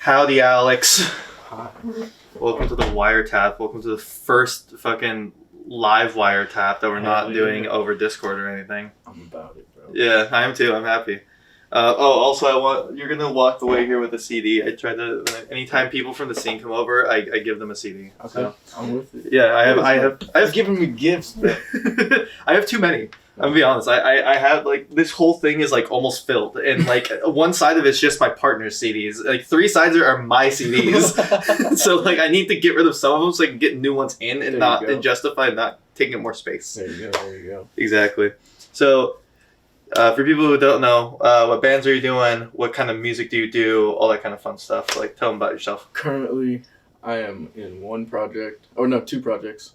Howdy, Alex. Hi. Welcome to the wiretap. Welcome to the first fucking live wiretap that we're not doing over Discord or anything. I'm about it, bro. Yeah, I am too. I'm happy. Also, you're gonna walk away here with a CD. I try to anytime people from the scene come over, I give them a CD. Okay, So, I'm with it. yeah, I have giving me gifts, bro. I have too many. I'm gonna be honest. I have like this whole thing is like almost filled, and like one side of it's just my partner's CDs. Like 3 sides are my CDs. So like I need to get rid of some of them so I can get new ones in and justify not taking more space. There you go. Exactly. So for people who don't know, what bands are you doing? What kind of music do you do? All that kind of fun stuff. Like tell them about yourself. Currently, I am in 2 projects.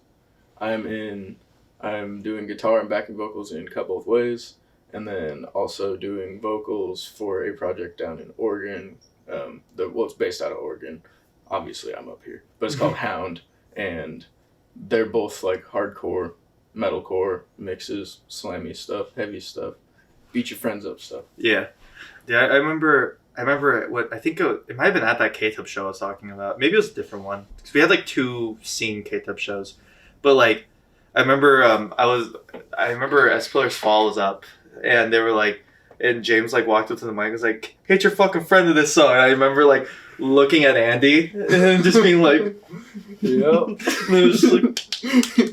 I'm doing guitar and backing vocals in Cut Both Ways, and then also doing vocals for a project down in Oregon. It's based out of Oregon. Obviously, I'm up here, but it's called Hound, and they're both like hardcore, metalcore mixes, slammy stuff, heavy stuff, beat your friends up stuff. Yeah. I remember what I think it might have been at that K-Tub show I was talking about. Maybe it was a different one because we had like 2 scene K-Tub shows, but like. I remember As Pillars Fall was up, and they were like, and James like walked up to the mic and was like, "Hit your fucking friend to this song." And I remember like looking at Andy and just being like, "Yep." And it was just like,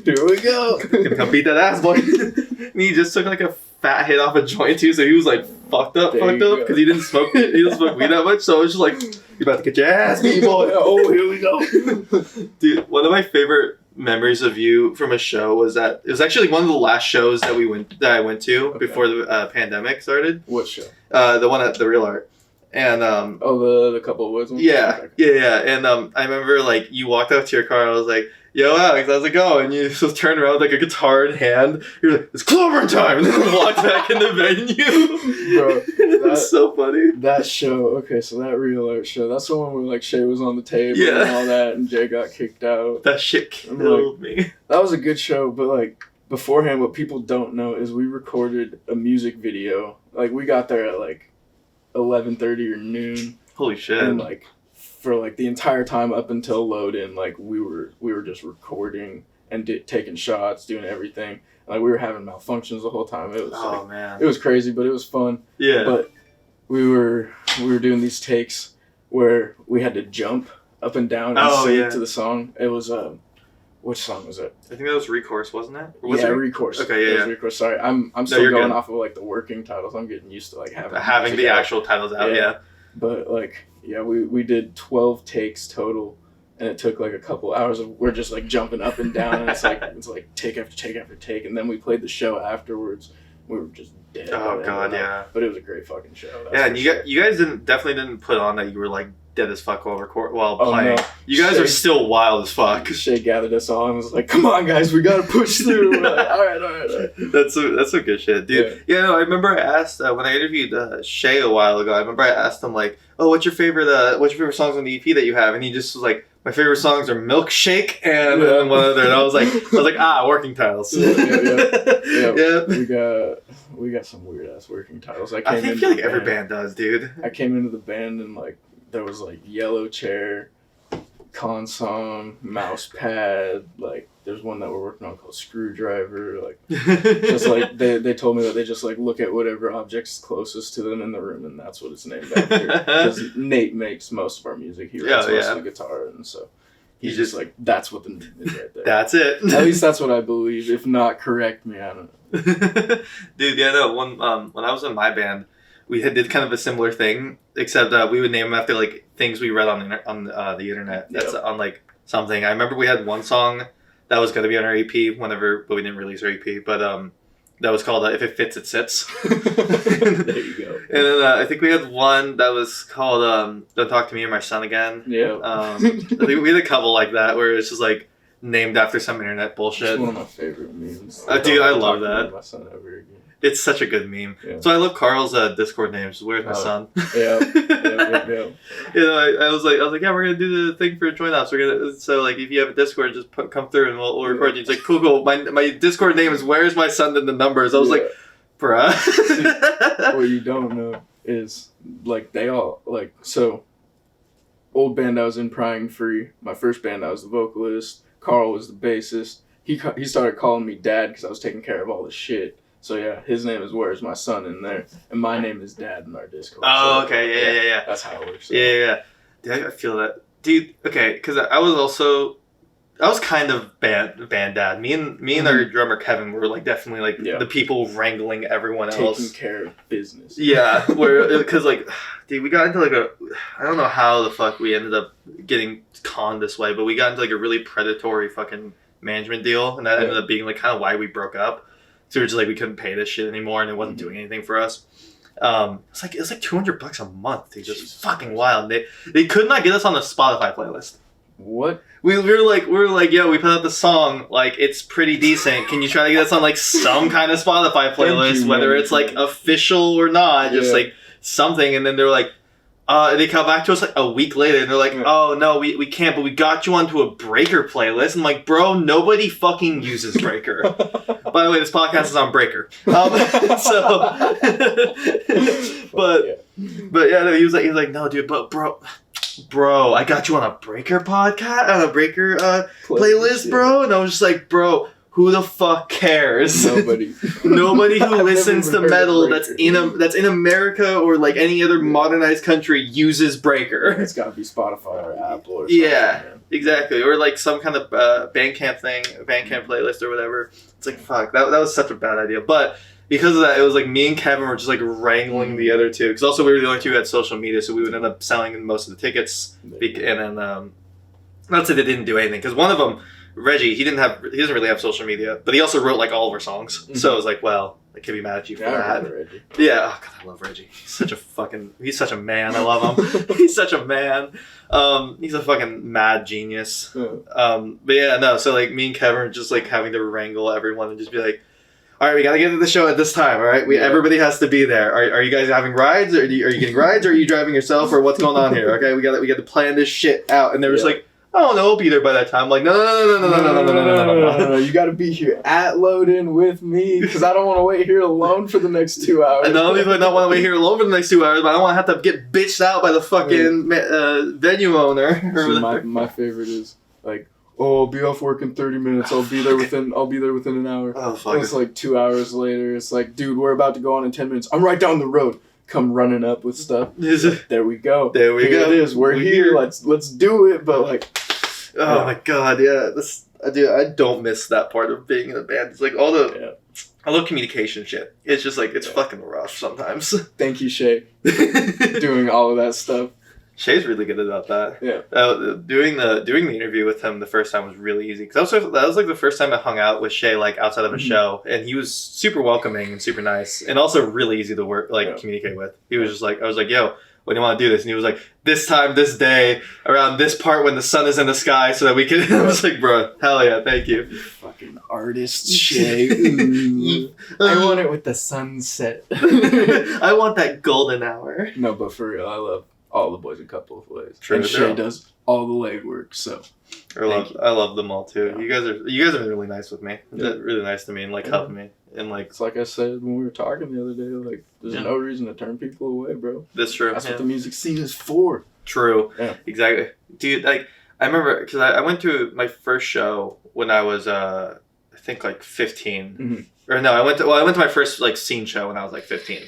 "Here we go. Gonna come beat that ass, boy." And he just took like a fat hit off a joint too, so he was like fucked up because he didn't smoke weed that much. So I was just like, "You're about to get your ass beat, boy." Oh, here we go. Dude, one of my favorite memories of you from a show was that it was actually one of the last shows that I went to before the pandemic started. What show? The one at the Real Art, and the Couple of Woods one. Yeah. And I remember like you walked out to your car and I was like, "Yo, Alex, how's it going?" And you just turned around with like a guitar in hand. You're like, "It's clover time," and then walked back in the venue. Bro, that's so funny. That show, okay, so that Real Art show, that's the one where like Shay was on the table and all that, and Jay got kicked out. That shit killed me. That was a good show, but like beforehand, what people don't know is we recorded a music video. Like we got there at like 11:30 or noon. Holy shit! And like for like the entire time up until load in, like we were just recording and taking shots, doing everything. Like we were having malfunctions the whole time. It was man, it was crazy, but it was fun. Yeah. But we were doing these takes where we had to jump up and down and sing to the song. It was which song was it? I think that was Recourse, wasn't it? Or was it Recourse. Okay, yeah, it was Recourse. Sorry, I'm still going off of like the working titles. I'm getting used to like having the actual titles out. Yeah. But like we did 12 takes total, and it took like a couple hours of we're just like jumping up and down, and it's like take after take after take, and then we played the show afterwards. We were just dead. Oh god, yeah. But it was a great fucking show. Yeah, and you guys definitely didn't put on that you were like dead as fuck while playing. No. You guys are still wild as fuck. Shay gathered us all and was like, "Come on, guys, we gotta push through." We're like, all right. That's some good shit, dude. Yeah, no, I remember I asked when I interviewed Shay a while ago. I remember I asked him like, "Oh, what's your favorite songs on the EP that you have?" And he just was like, "My favorite songs are Milkshake and one other." And I was like, working titles. Yeah. We got some weird ass working titles. I feel like every band does, dude. I came into the band and like there was like Yellow Chair, Con Song, Mouse Pad. Like there's one that we're working on called Screwdriver. Like just like they told me that they just like look at whatever object's closest to them in the room, and that's what it's named after. Because Nate makes most of our music. He writes most of the guitar, and so he's just like that's what the name is right there. That's it. At least that's what I believe. If not, correct me. I don't know. Dude, yeah, no. When I was in my band, we did kind of a similar thing, except we would name them after like things we read on the internet. That's on like something. I remember we had one song that was going to be on our EP but we didn't release our EP. But that was called "If It Fits, It Sits." There you go. And then I think we had one that was called "Don't Talk to Me or My Son Again." Yeah. I think we had a couple like that where it's just like named after some internet bullshit. It's one of my favorite memes. Dude, I love that. My son ever again. It's such a good meme. Yeah. So I love Carl's Discord names. Where's my son? Yeah. You know, I was like, yeah, we're gonna do the thing for Join Ops. So like, if you have a Discord, just come through and we'll record you. It's like, cool. My Discord name is Where's My Son in the numbers. I was like, bruh. What you don't know is like they all like so. old band I was in, Prying Free. My first band, I was the vocalist. Carl was the bassist. He started calling me Dad because I was taking care of all the shit. So yeah, his name is Where's My Son in there, and my name is Dad in our Discord. Oh, so, okay, yeah. That's how it works. So. Yeah. Dude, I feel that, dude. Okay, because I was kind of band dad. Me and our drummer Kevin were like definitely like the people wrangling everyone else, taking care of business. Yeah, because like, dude, we got into like I don't know how the fuck we ended up getting conned this way, but we got into like a really predatory fucking management deal, and that ended up being like kind of why we broke up. So we were just like we couldn't pay this shit anymore, and it wasn't doing anything for us. It's like $200 a month, dude. Just fucking wild. They could not get us on the Spotify playlist. What? We were like, yo, we put out the song, like, it's pretty decent. Can you try to get us on, like, some kind of Spotify playlist, whether it's, like, official or not, just, like, something. And then they're like, they come back to us, like, a week later, and they're like, oh, no, we can't, but we got you onto a Breaker playlist. I'm like, bro, nobody fucking uses Breaker. By the way, this podcast is on Breaker. But yeah, no, he was like, no, dude, but bro, I got you on a Breaker podcast, on a Breaker playlist, bro. And I was just like, bro, who the fuck cares? Nobody who listens to metal that's in America or like any other modernized country uses Breaker. It's gotta be Spotify or Apple or something. Yeah, exactly. Or like some kind of Bandcamp playlist or whatever. It's like, fuck, that was such a bad idea. But because of that, it was like me and Kevin were just like wrangling the other two. Because also we were the only two who had social media, so we would end up selling most of the tickets. And then, not say they didn't do anything. Because one of them, Reggie, he doesn't really have social media. But he also wrote like all of our songs. Mm-hmm. So it was like, well, I can't be mad at you for that. Reggie. Yeah, oh god, I love Reggie. He's such a man. I love him. He's such a man. He's a fucking mad genius. But yeah, no, so like me and Kevin are just like having to wrangle everyone and just be like, all right, we gotta get to the show at this time. All right, everybody has to be there. Are you guys having rides? Or are you getting rides? Or are you driving yourself? Or what's going on here? Okay, we got to plan this shit out. And they were just like, I don't know, I'll be there by that time. I'm like, no. You got to be here at load-in with me because I don't want to wait here alone for the next 2 hours. And not only do I not want to wait here alone for the next 2 hours, but I don't want to have to get bitched out by the fucking venue owner. So my favorite is like, oh, I'll be off work in 30 minutes. I'll be there within an hour. Oh, fuck. It's like 2 hours later. It's like, dude, we're about to go on in 10 minutes. I'm right down the road. Come running up with stuff. There we go. There we go. It is. We're here. Let's do it. But like, oh my god, yeah. I don't miss that part of being in a band. It's like all the I love communication shit. It's just like it's fucking rough sometimes. Thank you, Shay, doing all of that stuff. Shay's really good about that. Yeah. Doing the interview with him the first time was really easy because that was like the first time I hung out with Shay like outside of a show, and he was super welcoming and super nice, and also really easy to work communicate with. He was just like, I was like, yo, when do you want to do this? And he was like, this time, this day, around this part when the sun is in the sky, so that we can. I was like, bro, hell yeah, thank you. Fucking artist Shay. I want it with the sunset. I want that golden hour. No, but for real, I love all the boys a couple of ways. True, and Shay does all the legwork, so I love them all too. Yeah. You guys have been really nice with me. Really nice to me and like helping me. And like it's like I said when we were talking the other day, like there's no reason to turn people away, bro. That's true. That's what the music scene is for. True. Yeah. Exactly. Dude, like I remember because I went to my first show when I was I think like 15. Mm-hmm. Or no, I went to my first like scene show when I was like 15.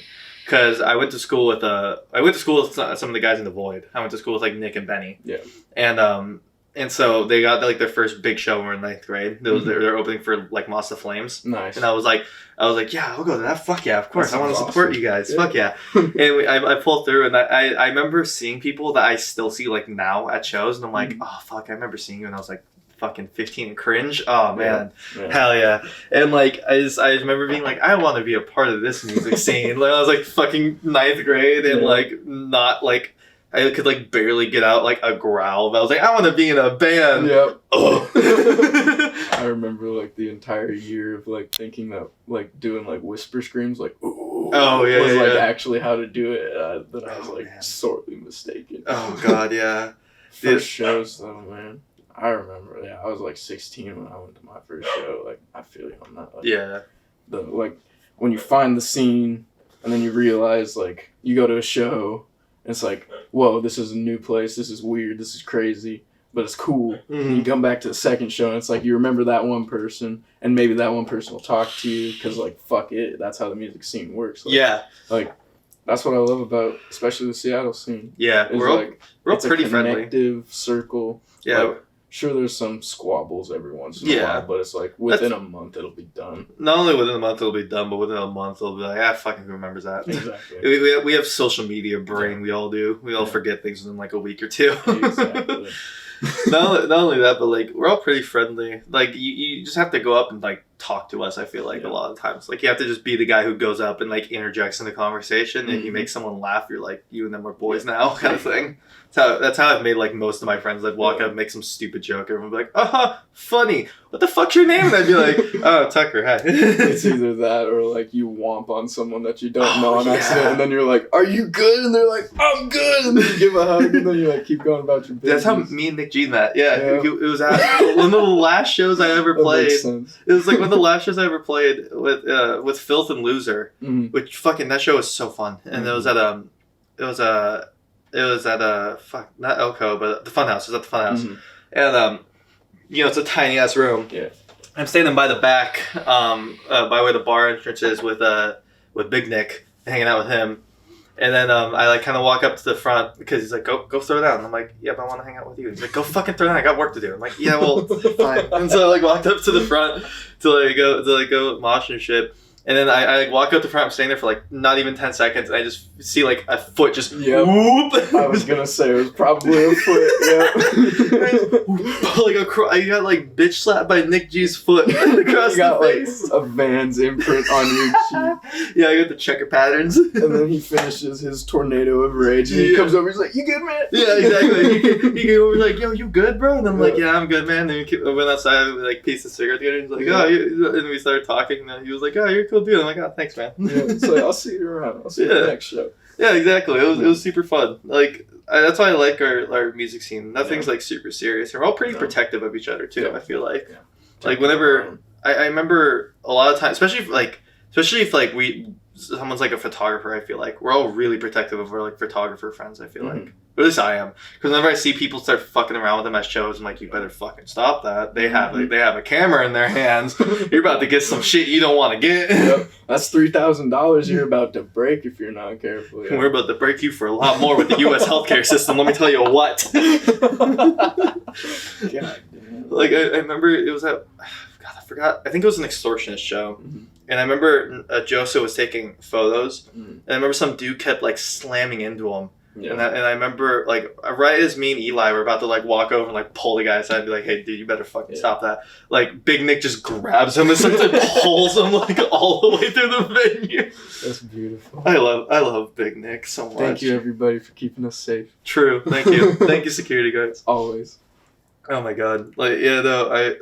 Because I went to school with some of the guys in the Void. I went to school with like Nick and Benny. Yeah. And so they got like their first big show when we were in 9th grade. They're opening for like Moss the Flames. Nice. And I was like, yeah, I'll go to that. Fuck yeah, of course. I want to support you guys. Yeah. Fuck yeah. And I pulled through, and I remember seeing people that I still see like now at shows, and I'm like, oh fuck, I remember seeing you when I was like fucking 15 and cringe. Oh man, hell yeah. And like I remember being like, I want to be a part of this music scene. Like I was like fucking 9th grade and like not like I could like barely get out like a growl, but I was like, I want to be in a band. Yep. I remember like the entire year of like thinking that like doing like whisper screams like ooh was like actually how to do it. But I was like sorely mistaken. Oh god, yeah. First shows though, man. I remember, I was like 16 when I went to my first show. Like, I feel you on that. Like, when you find the scene, and then you realize, like, you go to a show, And it's like, whoa, this is a new place. This is weird. This is crazy. But it's cool. Mm-hmm. And you come back to the second show, and it's like you remember that one person, and maybe that one person will talk to you because, like, fuck it. That's how the music scene works. Like, yeah. Like, that's what I love about, especially the Seattle scene. Yeah, we're all pretty friendly. It's a connective circle. Yeah. Like, sure, there's some squabbles every once in a while, but it's like within a month it'll be done. Not only within a month it'll be done, but within a month it'll be like, fucking who remembers that? Exactly. We have social media brain, we all do. We all forget things within like a week or two. Exactly. not only that, but like we're all pretty friendly. Like you just have to go up and like talk to us. I feel like a lot of times, like you have to just be the guy who goes up and like interjects in the conversation, and you make someone laugh. You're like, you and them are boys now, kind of thing. That's how I've made like most of my friends. I'd walk up, make some stupid joke, everyone would be like, funny. What the fuck's your name? And I'd be like, oh, Tucker, hi. It's either that or like you womp on someone that you don't know on accident, and then you're like, are you good? And they're like, I'm good. And then you give a hug, and then you like keep going about your business. That's how me and Nick G met. Yeah. It was at one of the last shows I ever played. It was like one of the last shows I ever played with Filth and Loser, which fucking that show was so fun, and it was at not Elko, but the Funhouse. It was at the Funhouse, and it's a tiny ass room. Yeah. I'm standing by the back, by where the bar entrance is with Big Nick, hanging out with him. And then I like kind of walk up to the front because he's like, go throw down. And I'm like, yeah, but I want to hang out with you. He's like, go fucking throw down. I got work to do. I'm like, yeah, well, fine. And so I like walked up to the front to go mosh and shit. And then I like walk up the front. I'm staying there for like not even 10 seconds, and I just see like a foot just whoop. I was gonna say it was probably a foot. Yeah. I got like bitch slapped by Nick G's foot across the face. Like a Vans imprint on your cheek. Yeah, I got the checker patterns. And then he finishes his tornado of rage, and he comes over. He's like, "You good, man?" Yeah, exactly. He came over like, "Yo, you good, bro?" And I'm like, "Yeah, I'm good, man." And we went outside, we like pieced a cigarette together. And he's like, "Oh," and we started talking. And he was like, "Oh, you're cool dude." I'm like, "Oh, thanks, man." Yeah, so I'll see you around. I'll see you at the next show. Yeah, exactly. It was super fun. Like that's why I like our music scene. Nothing's like super serious. We're all pretty protective of each other too. Yeah. I feel like, like whenever I remember a lot of times, especially if someone's like a photographer, I feel like we're all really protective of our like photographer friends. I feel like, or at least I am, because whenever I see people start fucking around with them at shows, I'm like, you better fucking stop that. They have a camera in their hands. You're about to get some shit you don't want to get. Yep. That's $3,000 you're about to break if you're not careful. Yeah. We're about to break you for a lot more with the U.S. healthcare system. Let me tell you what. God damn. Like I remember it was I forgot. I think it was an extortionist show. And I remember Joseph was taking photos, and I remember some dude kept like slamming into him. Yeah. And I remember like right as me and Eli were about to like walk over and like pull the guy aside and be like, "Hey, dude, you better fucking stop that!" Like Big Nick just grabs him and starts like pulls him like all the way through the venue. That's beautiful. I love Big Nick so much. Thank you everybody for keeping us safe. True. Thank you. Thank you, security guards. Always. Oh my god. Like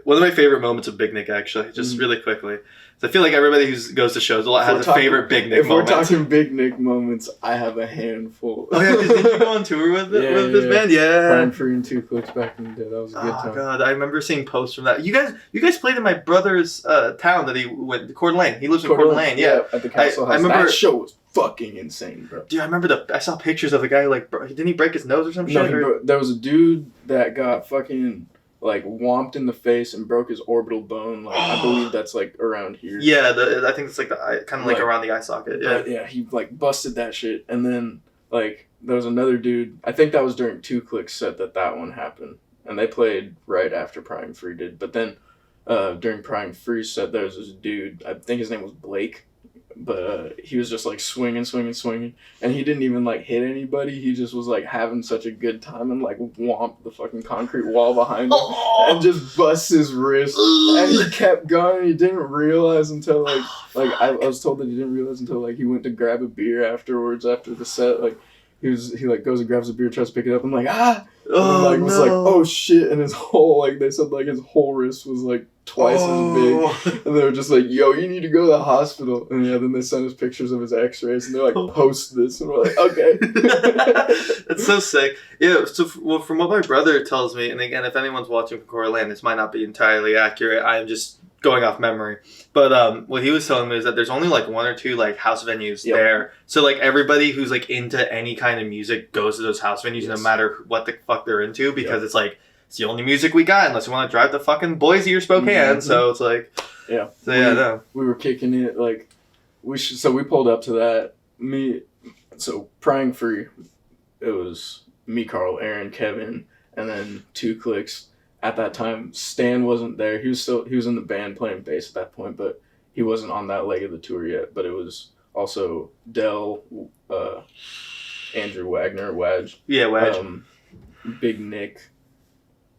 one of my favorite moments of Big Nick actually, just really quickly. So I feel like everybody who goes to shows has a favorite Big Nick moment. If we're talking Big Nick moments, I have a handful. Oh yeah, did you go on tour with this band? Yeah. Prime Free and 2 Clicks back in the day. That was a good time. Oh god, I remember seeing posts from that. You guys played in my brother's town that he went, Coeur d'Alene. He lives in Coeur d'Alene. Yeah, at the Castle House. I remember that show was fucking insane, bro. Dude, I remember I saw pictures of the guy like, didn't he break his nose or some shit? No, there was a dude that got fucking like whomped in the face and broke his orbital bone. Like I believe that's like around here. Yeah, I think it's like the eye, kind of like around the eye socket. Yeah, yeah, he like busted that shit, and then like there was another dude. I think that was during 2 Clicks set that one happened, and they played right after Prime Free did. But then during Prime Free set, there was this dude. I think his name was Blake. But he was just like swinging, and he didn't even like hit anybody. He just was like having such a good time and like whomped the fucking concrete wall behind him and just bust his wrist. And he kept going. He didn't realize until I was told that he didn't realize until like he went to grab a beer afterwards after the set. Like he like goes and grabs a beer, tries to pick it up. I'm like was like, oh shit, and his whole they said his whole wrist was like twice as big, and they were just like, yo, you need to go to the hospital. And then they sent us pictures of his x-rays, and they're like, post this, and we're like, okay. That's so sick. Yeah, so from what my brother tells me, and again, if anyone's watching from Coeur d'Alene, this might not be entirely accurate. I'm just going off memory, but what he was telling me is that there's only like one or two like house venues there. So like everybody who's like into any kind of music goes to those house venues, no matter what the fuck they're into, because it's like it's the only music we got unless you want to drive to fucking Boise or Spokane. So it's like no. We were kicking it like so we pulled up to that. So Prying Free, it was me, Carl, Aaron, Kevin, and then 2 Clicks. At that time, Stan wasn't there. He was in the band playing bass at that point, but he wasn't on that leg of the tour yet. But it was also Dell, Andrew Wagner, Wadge. Yeah, Wadge. Big Nick,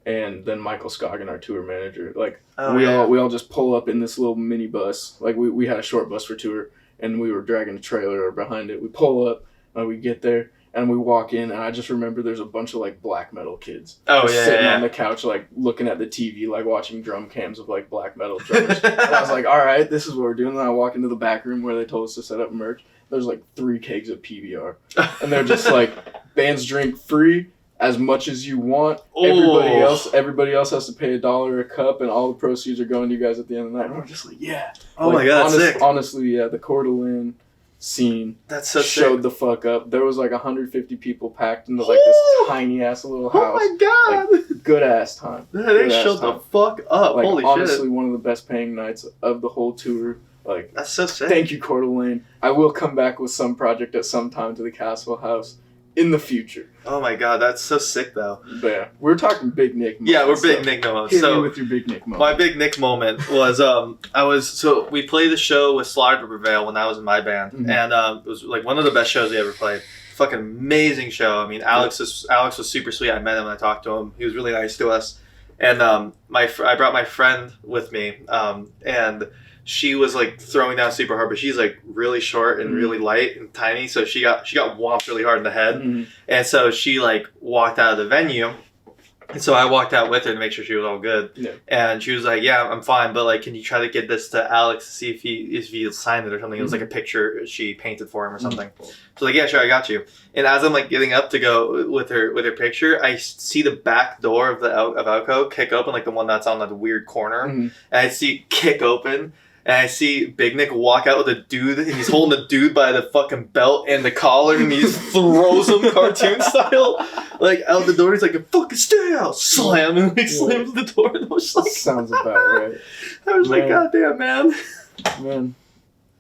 and then Michael Scoggin, our tour manager. Like we all just pull up in this little mini bus. Like we had a short bus for tour, and we were dragging a trailer behind it. We pull up, and we get there. And we walk in, and I just remember there's a bunch of, like, black metal kids. Sitting on the couch, like, looking at the TV, like, watching drum cams of, like, black metal drummers. And I was like, all right, this is what we're doing. And then I walk into the back room where they told us to set up merch. There's, like, 3 kegs of PBR. And they're just like, bands drink free as much as you want. Everybody else has to pay $1 a cup, and all the proceeds are going to you guys at the end of the night. And we're just like, yeah. Oh, my God, that's sick. Honestly, yeah, the Coeur d'Alene scene showed the fuck up. There was like 150 people packed into like this tiny ass little house. Oh my God, like, good ass time. Yeah, they showed the fuck up. Like, holy honestly, shit, one of the best paying nights of the whole tour. Like, that's so sick. Thank you, Coeur d'Alene. I will come back with some project at some time to the Castle House in the future. Oh my God, that's so sick though. But yeah, we're talking Big Nick moments. Yeah, we're Big Nick moments. Hit me with your Big Nick moment. My Big Nick moment was we played the show with Slaughter to Prevail when I was in my band, and it was like one of the best shows we ever played. Fucking amazing show. I mean, Alex was super sweet. I met him and I talked to him. He was really nice to us, and I brought my friend with me, and she was like throwing down super hard, but she's like really short and really light and tiny, so she got whomped really hard in the head, and so she like walked out of the venue, and so I walked out with her to make sure she was all good, and she was like, "Yeah, I'm fine, but like, can you try to get this to Alex to see if he signed it or something?" It was like a picture she painted for him or something. So like, yeah, sure, I got you. And as I'm like getting up to go with her picture, I see the back door of Alco kick open, like the one that's on that weird corner, and I see kick open. And I see Big Nick walk out with a dude, and he's holding the dude by the fucking belt and the collar, and he just throws him cartoon style, like out the door. He's like, "Fucking stay out!" Slam, and like slams the door. And I was like, sounds about right. I was like, "God damn, man!" Man,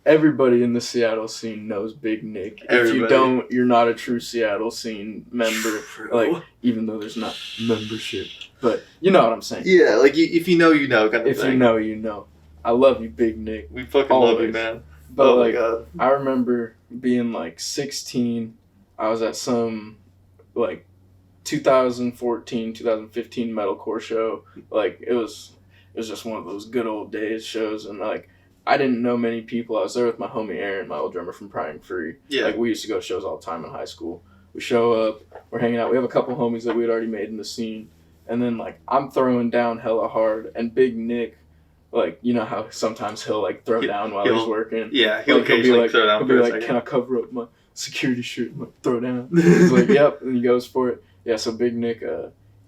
everybody in the Seattle scene knows Big Nick. If you don't, you're not a true Seattle scene member. Like, even though there's not membership, but you know what I'm saying. Yeah, like if you know, you know, kind of if thing. You know, you know. I love you, Big Nick. We fucking love you, man. But oh like, my God. I remember being like 16. I was at some like 2014, 2015 metalcore show. Like it was just one of those good old days shows, and like I didn't know many people. I was there with my homie Aaron, my old drummer from Prying Free. Yeah. Like we used to go to shows all the time in high school. We show up, we're hanging out. We have a couple homies that we had already made in the scene, and then like I'm throwing down hella hard, and Big Nick. Like, you know how sometimes he'll, like, throw down while he's working? Yeah, he'll occasionally like, throw down he'll for be a like, second. "Can I cover up my security shirt?" I'm like, "Throw down." He's like, "Yep," and he goes for it. Yeah, so Big Nick,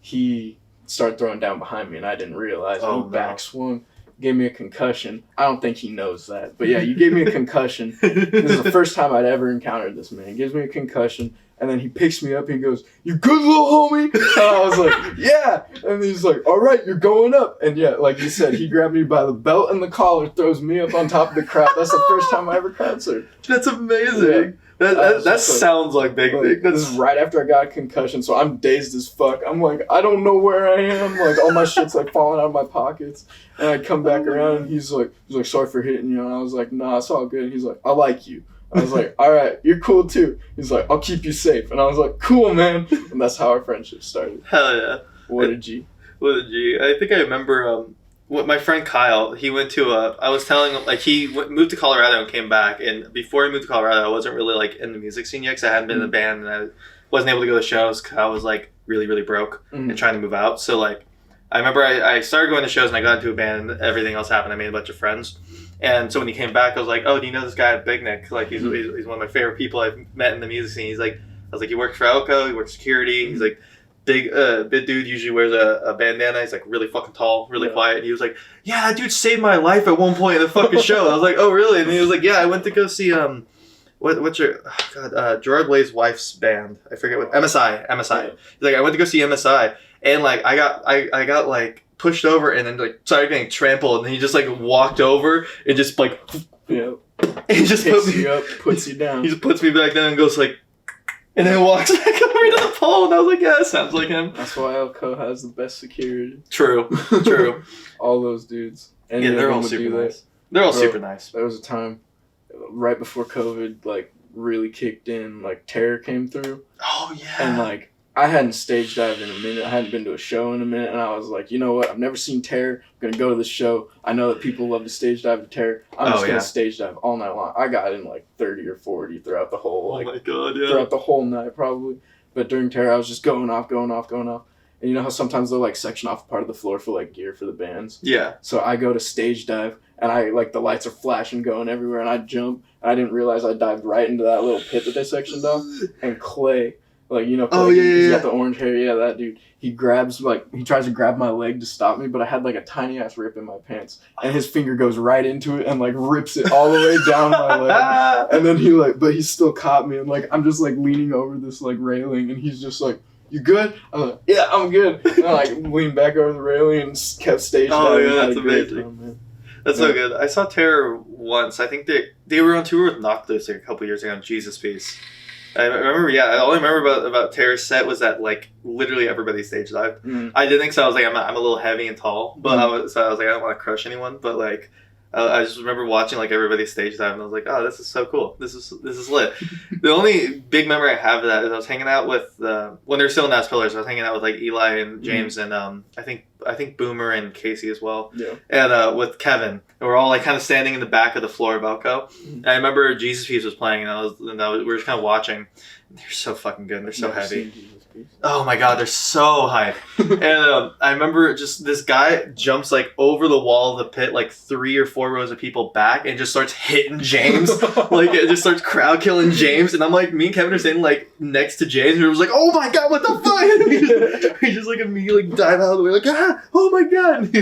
he started throwing down behind me, and I didn't realize. Oh, he back swung, gave me a concussion. I don't think he knows that. But, yeah, you gave me a concussion. This is the first time I'd ever encountered this man. He gives me a concussion. And then he picks me up and he goes, "You good, little homie?" And I was like, "Yeah." And he's like, "All right, you're going up." And yeah, like you said, he grabbed me by the belt and the collar, throws me up on top of the crowd. That's the first time I ever crowd surfed. That's amazing. Yeah. That sounds like Big Nick. This is right after I got a concussion, so I'm dazed as fuck. I'm like, I don't know where I am. Like all my shit's like falling out of my pockets. And I come back around and he's like, "Sorry for hitting you." And I was like, "Nah, it's all good." And he's like, "I like you." I was like, "All right, you're cool too." He's like, "I'll keep you safe." And I was like, "Cool, man." And that's how our friendship started. Hell yeah. What a G. What a G. I think I remember what my friend Kyle, he went to I was telling him, like, he moved to Colorado and came back. And before he moved to Colorado, I wasn't really, like, in the music scene yet because I hadn't been in a band and I wasn't able to go to shows because I was, like, really, really broke and trying to move out. So, like, I remember I started going to shows and I got into a band and everything else happened. I made a bunch of friends. And so when he came back, I was like, "Oh, do you know this guy Big Nick? Like, he's one of my favorite people I've met in the music scene." I was like, "He works for Elko. He works security." He's like, big dude usually wears a bandana. He's like really fucking tall, really quiet. And he was like, yeah, that dude saved my life at one point in the fucking show. And I was like, oh really? And he was like, yeah, I went to go see what's your Gerard Way's wife's band? I forget what MSI. Yeah. He's like, I went to go see MSI, and like I got like pushed over and then like started getting trampled, and he just like walked over and just like he just picks you up, puts you down. He just puts me back down and goes like, and then walks back over to the pole, and I was like, yeah, that sounds like him. That's why Elko has the best security. True. All those dudes. And yeah, they're all super nice. They're all super nice. There was a time right before COVID like really kicked in, like Terror came through. Oh yeah. And like I hadn't stage dived in a minute. I hadn't been to a show in a minute, and I was like, you know what? I've never seen Terror. I'm gonna go to this show. I know that people love to stage dive to Terror. I'm just gonna stage dive all night long. I got in like 30 or 40 throughout the whole throughout the whole night probably. But during Terror, I was just going off. And you know how sometimes they'll like section off part of the floor for like gear for the bands? Yeah. So I go to stage dive, and I like the lights are flashing going everywhere, and I jump, and I didn't realize I dived right into that little pit that they sectioned off, and Clay, like, you know, Clay, he's got the orange hair, that dude, he tries to grab my leg to stop me, but I had like a tiny ass rip in my pants, and his finger goes right into it and like rips it all the way down my leg, and then but he still caught me, and like I'm just like leaning over this like railing, and he's just like, you good? I'm like, yeah, I'm good. And I like leaned back over the railing and kept stage diving. Oh yeah, that's amazing. Time, that's so good. I saw Terror once. I think they were on tour with Knockloose like a couple years ago on Jesus Piece. I remember, all I remember about Terror's set was that like literally everybody stage dived. Mm-hmm. I did think so. I was like, I'm a little heavy and tall, but I was like, I don't want to crush anyone, but like. I just remember watching like everybody stage dive, and I was like, "Oh, this is so cool! This is lit." The only big memory I have of that is I was hanging out with when they were still in Nas Pillars. I was hanging out with like Eli and James and I think Boomer and Casey as well. Yeah. And with Kevin, and we're all like kind of standing in the back of the floor of Elko. And I remember Jesus Piece was playing, and we were just kind of watching. They're so fucking good. And they're so heavy. Oh my god, they're so hype. And I remember just this guy jumps like over the wall of the pit, like 3 or 4 rows of people back, and just starts hitting James. Like it just starts crowd killing James, and I'm like, me and Kevin are standing like next to James, and it was like, oh my god, what the fuck? We just like immediately like, dive out of the way, like, oh my god.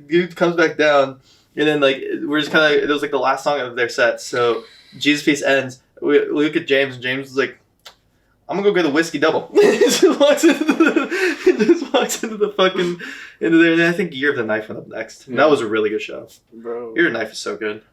Dude comes back down, and then like we're just kind of, it was like the last song of their set, so Jesus Piece ends. We look at James, and James is like, I'm gonna go get a whiskey double. He just walks into the fucking into there. And I think Year of the Knife went up next. Yeah. That was a really good show. Bro, Year of the Knife is so good.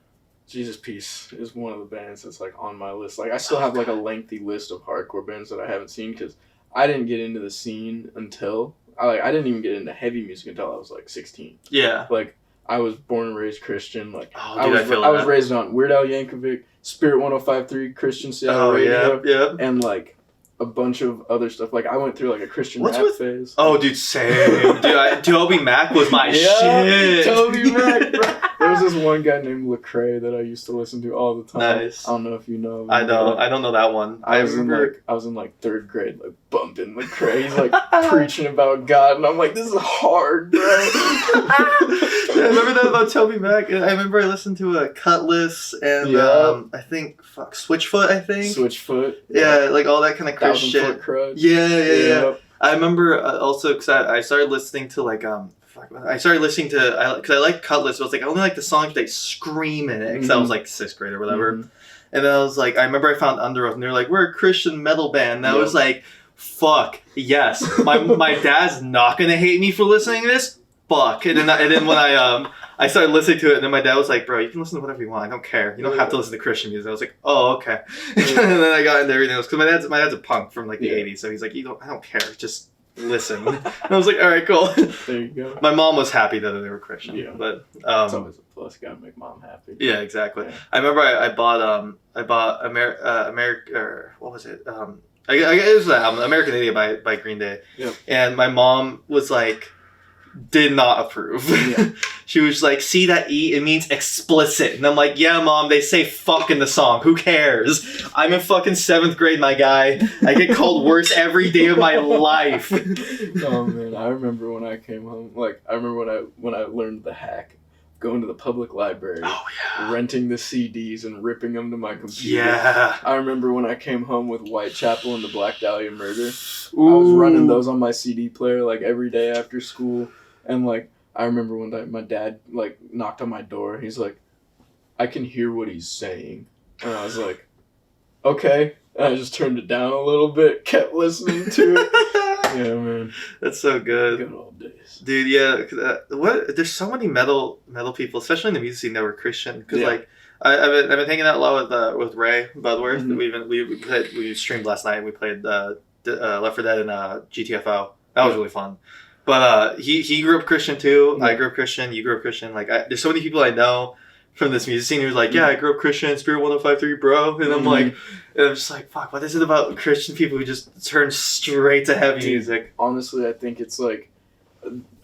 Jesus Piece is one of the bands that's like on my list. Like I still have like a lengthy list of hardcore bands that I haven't seen because I didn't get into the scene until I didn't even get into heavy music until I was like 16. Yeah. Like I was born and raised Christian. Like I was raised on Weird Al Yankovic, Spirit 105.3, Christian Seattle Radio, yeah, and like a bunch of other stuff. Like I went through like a Christian rap phase. Oh, dude, same. Dude, Toby Mac was my shit. Toby Mac, bro. There was this one guy named Lecrae that I used to listen to all the time. Nice. I don't know if you know him. I don't know that one. I was in like 3rd grade, like bumping Lecrae. He's like preaching about God, and I'm like, this is hard, bro. I remember that about Toby Mac. I remember I listened to a Cutlass and I think Switchfoot. Switchfoot. Yeah, like all that kind of Chris shit. 1,000 Foot Crutch. Yeah. I remember also because I started listening to like because I like Cutlass, but it's like I only like the songs they scream in it because I was like 6th grade or whatever. Mm-hmm. And then I was like, I remember I found Under Oath, and they're like, we're a Christian metal band. And I was like, fuck yes, my dad's not gonna hate me for listening to this. Fuck. And then when I started listening to it, and then my dad was like, bro, you can listen to whatever you want. I don't care. You don't have to listen to Christian music. I was like, oh, okay. And then I got into everything else because my dad's a punk from like the 80s, so he's like, I don't care. Just listen. And I was like, all right, cool. There you go. My mom was happy that they were Christian. Yeah. But it's always a plus. Gotta make mom happy. Yeah, exactly. Yeah. I remember I bought America, or what was it? It was the album American Idiot by Green Day. Yeah. And my mom was like, did not approve. Yeah. She was like, see that E? It means explicit. And I'm like, yeah, Mom, they say fuck in the song. Who cares? I'm in fucking 7th grade, my guy. I get called worse every day of my life. Oh, man. I remember when I came home. Like, I remember when I learned the hack. going to the public library, Oh yeah. renting the CDs and ripping them to my computer. Yeah. I remember when I came home with Whitechapel and the Black Dahlia Murder. Ooh. I was running those on my CD player like every day after school, and like I remember one day my dad like knocked on my door. He's like, "I can hear what he's saying," and I was like, "Okay." And I just turned it down a little bit, kept listening to it. Yeah, man. That's so good. Good old days. Dude, yeah. What? There's so many metal people, especially in the music scene, that were Christian. Because like, I've been hanging out a lot with Ray Budworth. Mm-hmm. We streamed last night. And we played Left 4 Dead and GTFO. That was really fun. But he grew up Christian too. Mm-hmm. I grew up Christian. You grew up Christian. Like, there's so many people I know from this music scene who's like, yeah, I grew up Christian, Spirit 105.3, bro. And I'm like, and I'm just like, fuck, what is it about Christian people who just turn straight to heavy music? Honestly, I think it's like,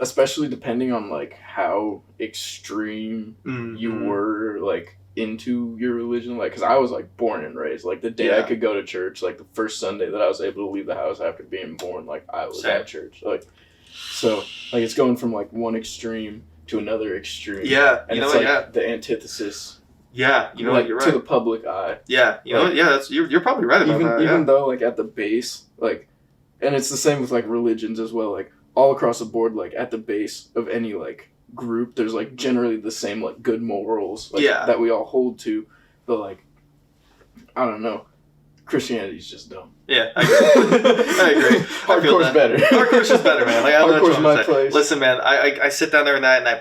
especially depending on like how extreme you were like into your religion, like, because I was like born and raised, like the day I could go to church, like the first Sunday that I was able to leave the house after being born, like I was at church, like, so like it's going from like one extreme to another extreme. Yeah, and you know it's what? like the antithesis. Yeah, you know like, what? You're right. To the public eye. Yeah, you know what? Yeah, that's you're probably right about that. Even though like at the base, like, and it's the same with like religions as well. Like all across the board, like at the base of any like group, there's like generally the same like good morals, like, that we all hold to. But like, I don't know. Christianity's just dumb. Yeah, I agree. Hardcore's better. Hardcore's just better, man. Like, I don't know Hardcore's my place. Listen, man, I sit down there at night and I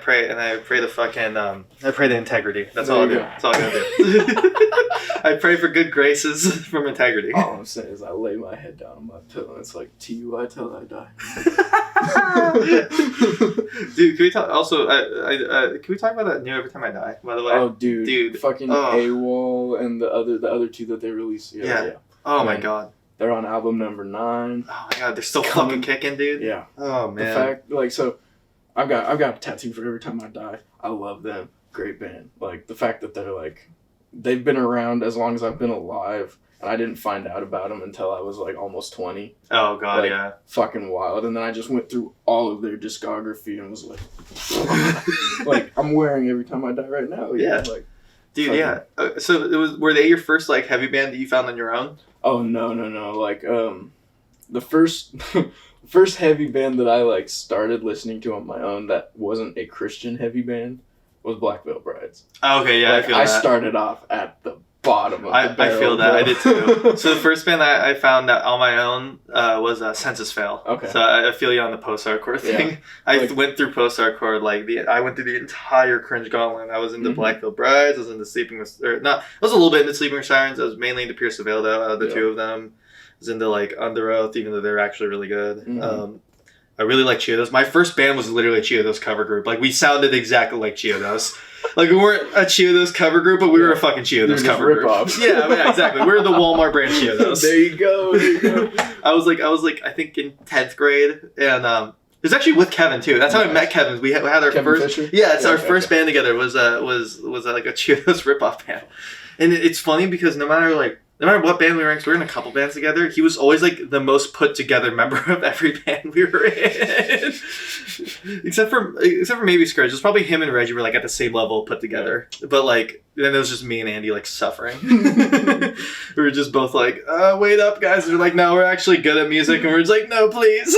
pray the fucking I pray the integrity. That's all I do. That's all I gotta do. I pray for good graces from integrity. All I'm saying is I lay my head down on my pillow and it's like, to you I till I die. Dude, can we talk also can we talk about that new Every Time I Die, by the way? Oh dude. Fucking AWOL and the other two that they released. Yeah. Oh my god. They're on album number 9. Oh my god, they're still fucking kicking, dude. Yeah. Oh man. The fact, like, so I've got a tattoo for Every Time I Die. I love them. Great band. Like the fact that they're like, they've been around as long as I've been alive, and I didn't find out about them until I was like almost 20. Oh god, like, yeah. Fucking wild. And then I just went through all of their discography and was like, like I'm wearing Every Time I Die right now. Yeah. Like, dude, yeah. So were they your first like heavy band that you found on your own? Oh no. Like the first first heavy band that I like started listening to on my own that wasn't a Christian heavy band was Black Veil Brides. Oh, okay, yeah, like, I feel that. I started off at the bottom of the barrel. I feel that. I did too. So the first band I found that on my own was Census Fail. Okay. So I feel you on the post-hardcore thing. Yeah. I went through post-hardcore, I went through the entire cringe gauntlet. I was into Black Veil Brides, I was into I was a little bit into Sleeping with Sirens. I was mainly into Pierce the Veil though, out of the two of them. I was into like Under Oath, even though they're actually really good. I really like Chiodos. My first band was literally a Chiodos cover group. Like, we sounded exactly like Chiodos. Like, we weren't a Chiodos cover group, but we were a fucking Chiodos cover group. Yeah, exactly. We were the Walmart brand Chiodos. There you go. I was like, I think in 10th grade, and it was actually with Kevin too. That's how I met Kevin. We had our Kevin first. Fisher? Yeah, it's our first band together. Was like a Chiodos ripoff band, and it's funny because no matter what band we were in, 'cause we were in a couple bands together, he was always like the most put together member of every band we were in. except for maybe Scourge. It was probably him and Reggie were like at the same level put together. Yeah. But like then it was just me and Andy like suffering. We were just both like, wait up guys. And they're like, no, we're actually good at music, and we're just like, no, please.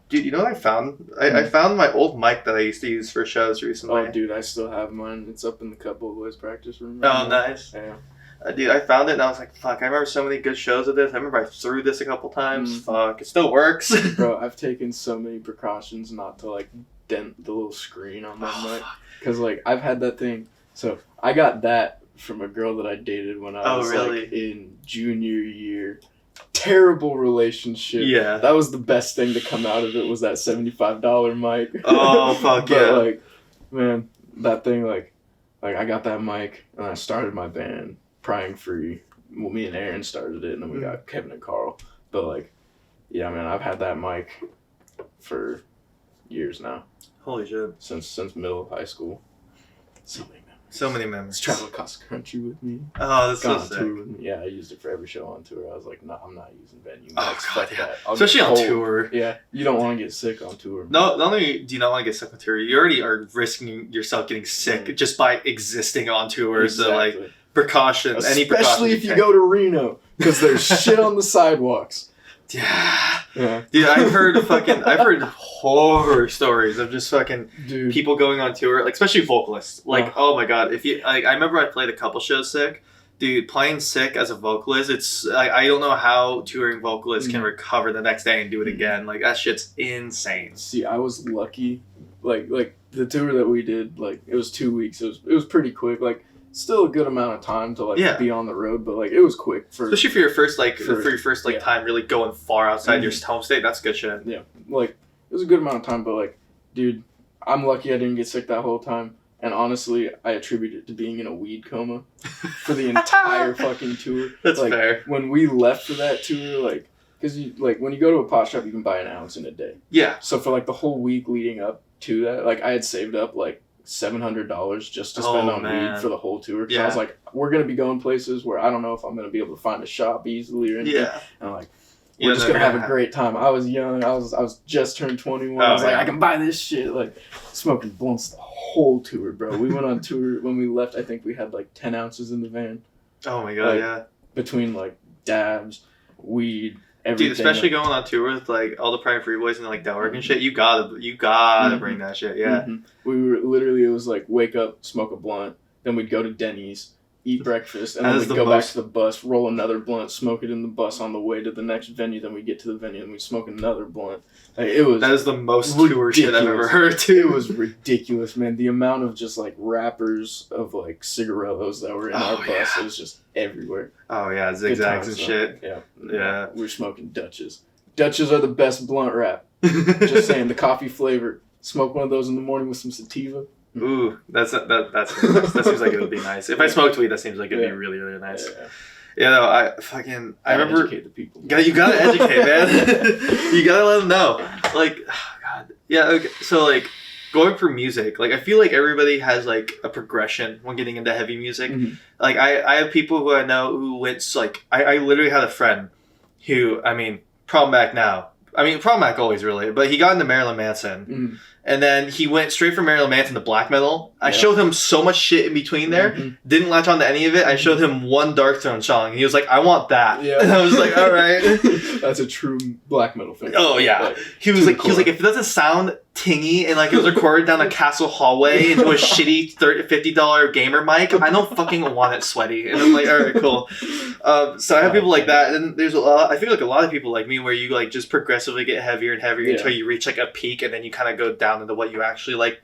Dude, you know what I found? I found my old mic that I used to use for shows recently. Oh, dude, I still have mine. It's up in the Couple Boys practice room. Right now. Nice. Yeah. Dude, I found it and I was like, fuck, I remember so many good shows of this. I remember I threw this a couple times. Fuck, it still works. Bro, I've taken so many precautions not to, like, dent the little screen on that mic. Because, like, I've had that thing. So, I got that from a girl that I dated when I was, like, in junior year. Terrible relationship. Yeah. That was the best thing to come out of it, was that $75 mic. Oh, fuck but, yeah. like, man, that thing, like I got that mic and I started my band, Prying Free. Well, me and Aaron started it, and then we got Kevin and Carl. But, like, yeah, man, I've had that mic for years now. Holy shit. Since middle of high school. So many memories. So many Let's memories. travel across the country with me. Oh, that's Gone so on sick. tour with me. Yeah, I used it for every show on tour. I was like, no, I'm not using venue. Oh, Max. God, Fuck yeah. that. I'll Especially get on cold. tour. Yeah, you don't want to get sick on tour. No, not only do you not want to get sick on tour, you already are risking yourself getting sick just by existing on tour. So, like, precaution. Any precaution. Especially if you go to Reno, because there's shit on the sidewalks. Yeah. Yeah. Dude, I've heard horror stories of just fucking Dude. people going on tour, like especially vocalists. Like, oh my god, if you like, I remember I played a couple shows sick. Dude, playing sick as a vocalist, it's like I don't know how touring vocalists can recover the next day and do it again. Like that shit's insane. See, I was lucky. Like the tour that we did, like it was 2 weeks. It was pretty quick. Like still a good amount of time to like be on the road, but like it was quick especially for your first time really going far outside your home state. That's good shit. Yeah, like it was a good amount of time, but like, dude, I'm lucky I didn't get sick that whole time. And honestly, I attribute it to being in a weed coma for the entire fucking tour. That's like, fair. When we left for that tour, like, because you like when you go to a pot shop, you can buy an ounce in a day. Yeah. So for like the whole week leading up to that, like I had saved up like $700 just to spend on weed for the whole tour. Because I was like, we're gonna be going places where I don't know if I'm gonna be able to find a shop easily or anything. Yeah. And I'm like, we're just gonna have a great time. I was young. I was just turned 21. I was like, I can buy this shit. Like smoking blunts the whole tour, bro. We went on tour when we left. I think we had like 10 ounces in the van. Oh my god, like, between like dabs, weed. Everything. Dude, especially going on tour with like all the Prime Free Boys and like Delrick and shit, you gotta bring that shit, yeah. We were literally, it was like wake up, smoke a blunt, then we'd go to Denny's, eat breakfast, and then we'd go back to the bus, roll another blunt, smoke it in the bus on the way to the next venue. Then we get to the venue and we smoke another blunt. Like, it was that is the most tour shit I've ever heard too. It was ridiculous, man. The amount of just like wrappers of like cigarillos that were in our bus, it was just everywhere. Oh yeah, zigzags and shit. Yeah. We're smoking Dutches. Dutches are the best blunt wrap. Just saying, the coffee flavor. Smoke one of those in the morning with some sativa. Ooh, that seems like it would be nice. If I smoked weed, that seems like it'd be really, really nice. Yeah, no, I remember. Educate the people. You gotta educate, man. You gotta let them know. Like, oh god, yeah. Okay, so like, going for music, like I feel like everybody has like a progression when getting into heavy music. Like I have people who I know who went like I literally had a friend who problematic now. Problematic always really, but he got into Marilyn Manson. And then he went straight from Marilyn Manson to black metal. I showed him so much shit in between there. Didn't latch on to any of it. I showed him one Darkthrone song. And he was like, I want that. Yeah. And I was like, all right. That's a true black metal fan. Oh, yeah. Like, he was like, if it doesn't sound tingy and like it was recorded down a castle hallway into a shitty $50 gamer mic, I don't fucking want it sweaty. And I'm like, all right, cool. So I have people like that. And there's I feel like a lot of people like me where you like just progressively get heavier and heavier until you reach like a peak and then you kind of go down into what you actually like.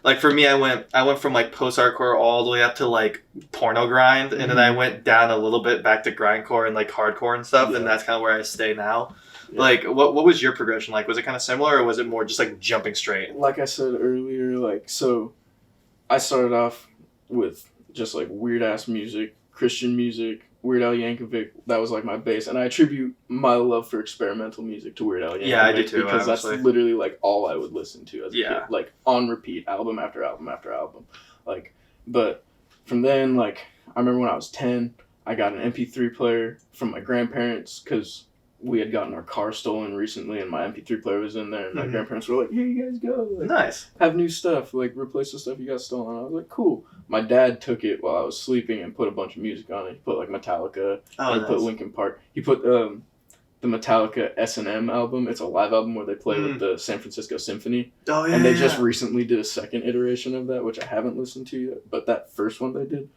Like for me, I went from like post-hardcore all the way up to like porno grind, and then I went down a little bit back to grindcore and like hardcore and stuff, and that's kind of where I stay now. Like, what was your progression like? Was it kind of similar, or was it more just like jumping straight? Like I said earlier, like so, I started off with just like weird ass music, Christian music. Weird Al Yankovic, that was like my base, and I attribute my love for experimental music to Weird Al Yankovic. Yeah, I do too. Because honestly, that's literally like all I would listen to as a kid, like on repeat, album after album after album. Like, but from then, like I remember when I was 10, I got an MP3 player from my grandparents because we had gotten our car stolen recently, and my MP3 player was in there, and my grandparents were like, "Here you guys go, like, nice, have new stuff, like replace the stuff you got stolen." I was like, "Cool." My dad took it while I was sleeping and put a bunch of music on it. He put like Metallica, he put Linkin Park. He put the Metallica S&M album. It's a live album where they play with the San Francisco Symphony. Oh yeah. And they just recently did a second iteration of that, which I haven't listened to yet. But that first one they did,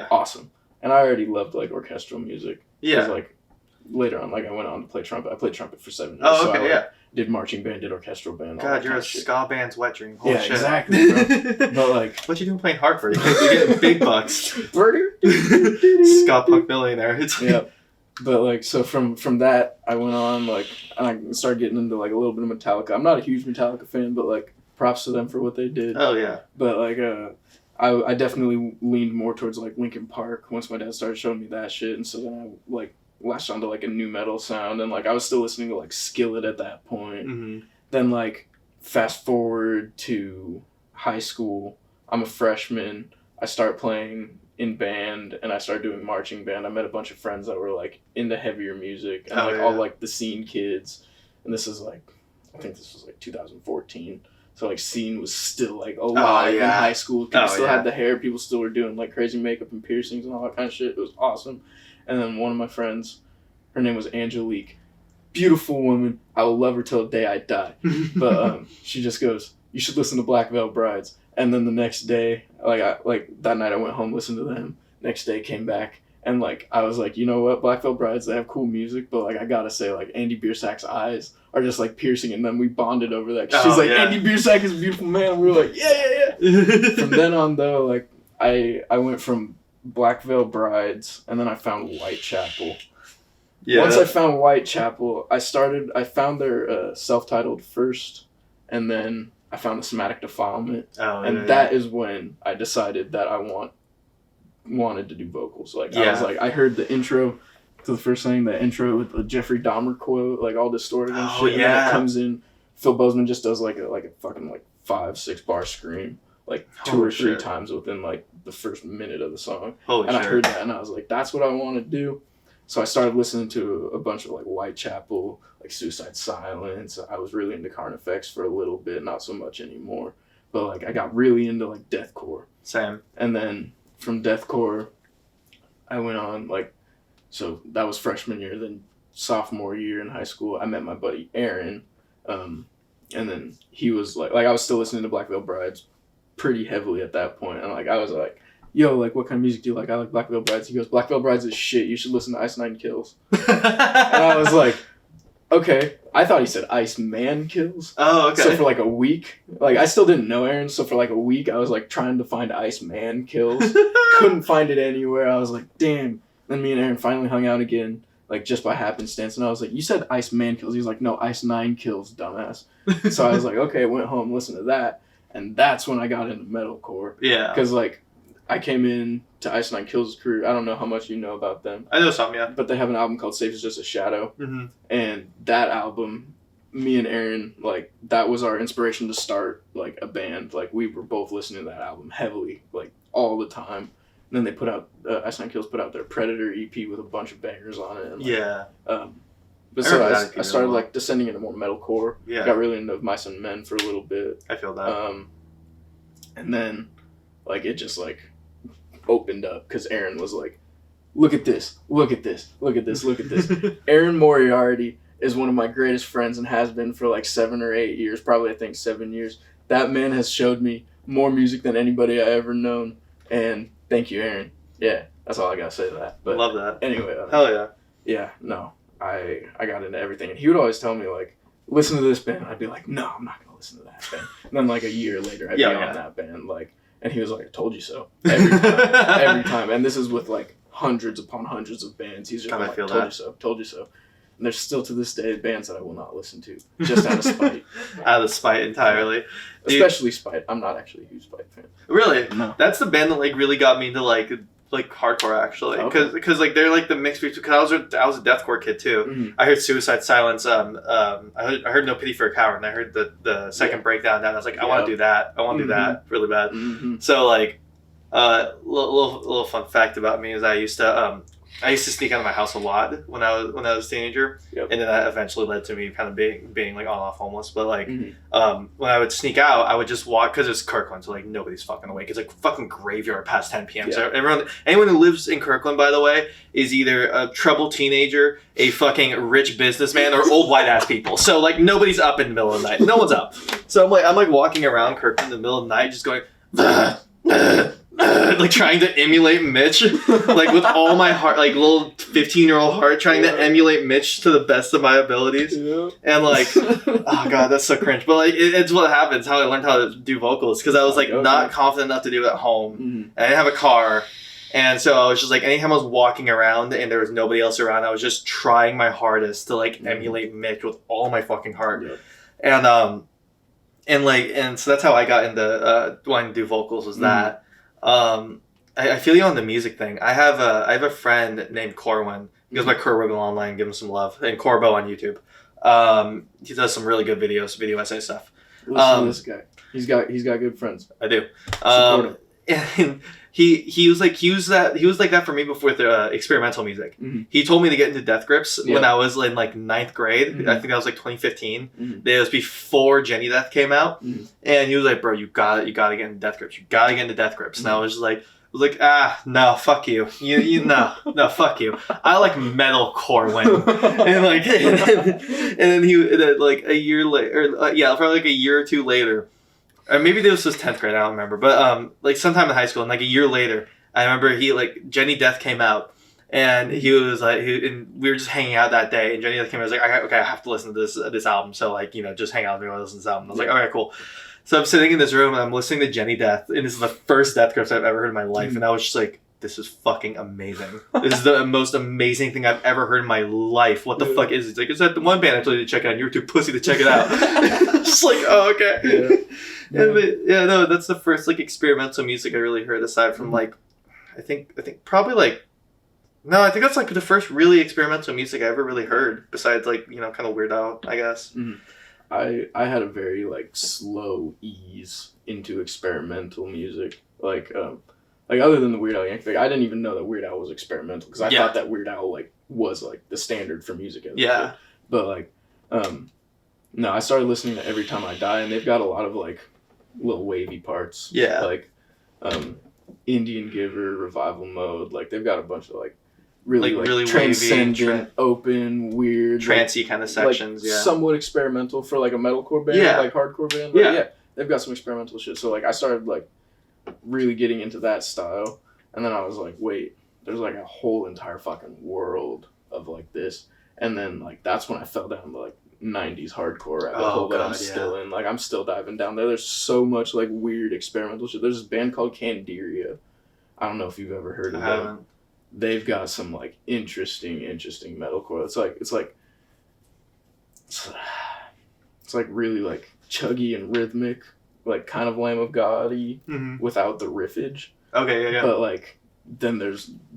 awesome. And I already loved like orchestral music. Yeah. Like later on, like I went on to play trumpet. I played trumpet for 7 years. Oh okay, so did marching band, did orchestral band. God, you're a ska band's wet dream. Holy shit. Exactly, bro. But like, what you doing playing Hartford? You're getting big bucks. Ska punk millionaire. Yeah. But like, so from that, I went on like, and I started getting into like a little bit of Metallica. I'm not a huge Metallica fan, but like, props to them for what they did. Oh yeah. But like, I definitely leaned more towards like Linkin Park once my dad started showing me that shit, and so then I like latched onto like a new metal sound, and like I was still listening to like Skillet at that point. Then like fast forward to high school, I'm a freshman. I start playing in band and I started doing marching band. I met a bunch of friends that were like into heavier music and all like the scene kids. And this is like, I think this was like 2014. So like scene was still like alive in high school. People still had the hair. People still were doing like crazy makeup and piercings and all that kind of shit. It was awesome. And then one of my friends, her name was Angelique. Beautiful woman. I will love her till the day I die. But she just goes, you should listen to Black Veil Brides. And then the next day, that night I went home, listened to them. Next day came back, and like I was like, you know what, Black Veil Brides, they have cool music, but like I gotta say, like Andy Biersack's eyes are just like piercing, and then we bonded over that. She's like, Andy Biersack is a beautiful man. And we were like, yeah. From then on though, like I went from Black Veil Brides, and then I found Whitechapel. Yeah. Once I found Whitechapel, I found their self-titled first, and then I found the Somatic Defilement, that is when I decided that I wanted to do vocals. Like I was like, I heard the intro to the first thing, the intro with the Jeffrey Dahmer quote, like all distorted and shit. And then it comes in. Phil Bozeman just does like a fucking like 5-6 bar scream, like 2 or 3 times within like the first minute of the song. I heard that and I was like, that's what I want to do. So I started listening to a bunch of like Whitechapel, like Suicide Silence. I was really into Carnifex for a little bit, not so much anymore. But like I got really into like deathcore. Same. And then from deathcore, I went on like, so that was freshman year. Then sophomore year in high school, I met my buddy Aaron, and then he was like I was still listening to Black Veil Brides pretty heavily at that point, and like I was like, yo, like, what kind of music do you like? I like Black Veil Brides. He goes, Black Veil Brides is shit. You should listen to Ice Nine Kills. And I was like, okay. I thought he said Ice Man Kills. Oh, okay. So for like a week, like I still didn't know Aaron. So for like a week, I was like trying to find Ice Man Kills. Couldn't find it anywhere. I was like, damn. Then me and Aaron finally hung out again, like just by happenstance. And I was like, you said Ice Man Kills. He was like, no, Ice Nine Kills, dumbass. So I was like, okay, went home, listened to that. And that's when I got into metalcore. Yeah. Because like, I came in to Ice Nine Kills' career. I don't know how much you know about them. I know some, yeah. But they have an album called Safe is Just a Shadow. Mm-hmm. And that album, me and Aaron, like, that was our inspiration to start, like, a band. Like, we were both listening to that album heavily, like, all the time. And then they put out, Ice Nine Kills put out their Predator EP with a bunch of bangers on it. And, like, but so I started, like, descending into more metalcore. Yeah. Got really into Mice and Men for a little bit. I feel that. And then, like, it just, like, opened up because Aaron was like, look at this, look at this, look at this, look at this. Aaron Moriarty is one of my greatest friends and has been for like 7 or 8 years, probably I think 7 years. That man has showed me more music than anybody I ever known, and thank you, Aaron. Yeah, that's all I gotta say to that. But love that. Anyway, hell yeah. Yeah, no, I got into everything, and he would always tell me like, listen to this band. I'd be like, no, I'm not gonna listen to that band. And then like a year later, I'd be on that band, like. And he was like, I told you so. Every time. Every time. And this is with like hundreds upon hundreds of bands. He's just like, told you so. And there's still to this day bands that I will not listen to. Just out of spite. Out of spite entirely. Especially Spite. I'm not actually a huge Spite fan. Really? No. That's the band that like really got me into like hardcore actually, because like they're like the mix between. Because I was a deathcore kid too. Mm-hmm. I heard Suicide Silence. I heard No Pity for a Coward, and I heard the second breakdown. And I was like, I want to do that. I want to do that really bad. Mm-hmm. So like, little fun fact about me is I used to sneak out of my house a lot when I was a teenager, and then that eventually led to me kind of being like on off homeless. But like, when I would sneak out, I would just walk because it's Kirkland, so like nobody's fucking awake. It's like fucking graveyard past 10 p.m. So anyone who lives in Kirkland, by the way, is either a troubled teenager, a fucking rich businessman, or old white ass people. So like nobody's up in the middle of the night. No one's up. So I'm like walking around Kirkland in the middle of the night, just going. Like trying to emulate Mitch, like with all my heart, like little 15-year-old heart, trying to emulate Mitch to the best of my abilities. Yeah. And like, oh god, that's so cringe. But like, it's what happens. How I learned how to do vocals because I was like not confident enough to do it at home. Mm-hmm. And I didn't have a car, and so I was just like, anytime I was walking around and there was nobody else around, I was just trying my hardest to like emulate Mitch with all my fucking heart. Yeah. And so that's how I got into wanting to do vocals. Was that. I feel you on the music thing. I have a friend named Corwin. He goes by Corwin online. Give him some love. And Corbo on YouTube. He does some really good video essay stuff. Listen to this guy. He's got good friends. I do. Support him. And he was like that for me before the experimental music. Mm-hmm. He told me to get into Death Grips when Yeah. I was in like 9th grade. Mm-hmm. I think that was like 2015. Mm-hmm. It was before Jenny Death came out, Mm-hmm. and he was like, "Bro, you gotta get into Death Grips. You gotta get into Death Grips." And I was just like. No, fuck you. You no, fuck you. I like metalcore when, and then like a year later, probably like a year or two later, or maybe this was 10th grade. I don't remember, but like sometime in high school, and like a year later, I remember he like Jenny Death came out, and he was like, and we were just hanging out that day, and Jenny Death came out. I was like, okay, I have to listen to this album. So like just hang out with me while I listen to this album. I was like, okay, cool. So I'm sitting in this room and I'm listening to Jenny Death, and this is the first Death Grips I've ever heard in my life, and I was just like, this is fucking amazing. This is the most amazing thing I've ever heard in my life. What the fuck is it? It's like, is that the one band I told you to check out? You're too pussy to check it out. Just like, oh, okay. No, that's the first like experimental music I really heard, aside from like, I think probably like, no, I think that's like the first really experimental music I ever really heard, besides like, kind of Weird Al, I guess. Mm-hmm. I had a very like slow ease into experimental music, like other than the Weird Al Yankee thing. I didn't even know that Weird Al was experimental, because I thought that Weird Al like was like the standard for music. Yeah. But like, no, I started listening to Every Time I Die, and they've got a lot of like little wavy parts. Yeah. Like, Indian Giver, Revival Mode. Like they've got a bunch of like really transcendent, wavy, open, weird, trancey kind of sections. Like, somewhat experimental for like a metalcore band, like hardcore band. But yeah, they've got some experimental shit. So like I started like really getting into that style, and then I was like, wait, there's like a whole entire fucking world of like this, and then like that's when I fell down to like 90s hardcore rabbit hole that I'm still in. Like I'm still diving down there. There's so much like weird experimental shit. There's this band called Canderia. I don't know if you've ever heard of them. They've got some like interesting metalcore. It's like really like chuggy and rhythmic, like kind of Lamb of God-y, without the riffage. Okay, yeah. But like then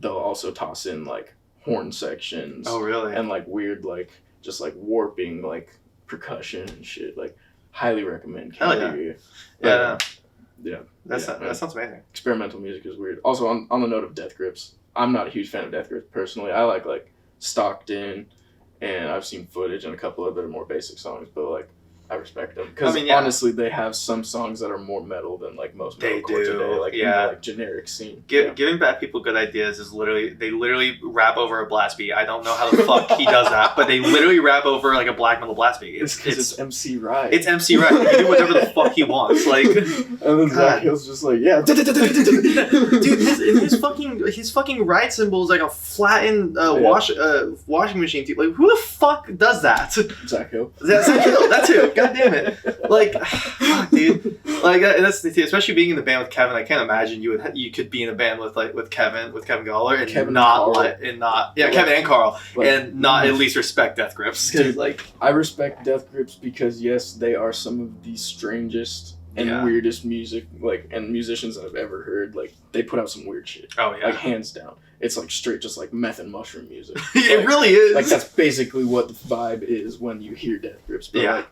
they'll also toss in like horn sections. Oh really? And like weird like just like warping like percussion and shit. Like highly recommend Canderia. Yeah. That sounds amazing. Experimental music is weird. Also on the note of Death Grips, I'm not a huge fan of Death Grips personally. I like Stockton, and I've seen Footage and a couple of their more basic songs, but like I respect them, because honestly they have some songs that are more metal than like most metalcore today, like in the like generic scene. Giving bad people good ideas is they literally rap over a blast beat. I don't know how the fuck he does that, but they literally rap over like a black metal blast beat. It's MC Right. It's MC Right. He can do whatever the fuck he wants. Like, and then Zach Hill's just like, yeah, dude, his fucking ride symbol is like a flattened washing machine. Dude. Like, who the fuck does that? Zach Hill. Zach Hill. That too. God damn it! Like, fuck, dude. Like that's the thing. Especially being in the band with Kevin, I can't imagine you could be in a band with Kevin Gawler and Kevin Kevin and Carl and not at least respect Death Grips. Dude, like I respect Death Grips because yes, they are some of the strangest and weirdest music and musicians that I've ever heard. Like they put out some weird shit. Oh yeah, like hands down. It's like straight, just like meth and mushroom music. It really is. Like that's basically what the vibe is when you hear Death Grips. But like,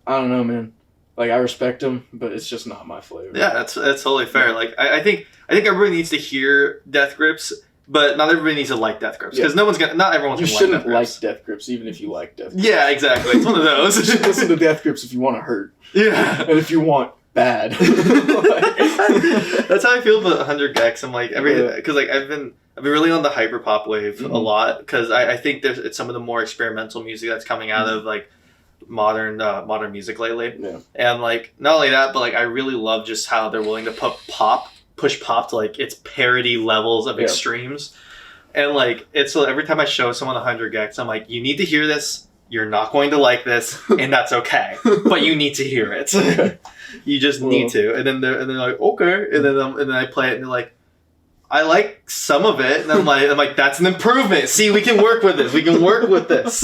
I don't know, man. Like I respect them, but it's just not my flavor. Yeah, that's totally fair. Like I think everybody needs to hear Death Grips, but not everybody needs to like Death Grips, because not everyone's gonna like Death Grips. You shouldn't like Death Grips even if you like Death Grips. Yeah, exactly. It's one of those. You should listen to Death Grips if you want to hurt. Yeah, and if you want bad. That's how I feel about 100 Gex. I'm like because like I've been really on the hyperpop wave a lot, because I think it's some of the more experimental music that's coming out of like modern music lately. Yeah. And like not only that, but like I really love just how they're willing to push pop to like its parody levels of extremes. And like it's every time I show someone 100 Gex, I'm like, you need to hear this. You're not going to like this, and that's okay. But you need to hear it. You just need to. And then they're like, okay. And then I play it, and they're like, I like some of it. And I'm like, that's an improvement. See, we can work with this. We can work with this.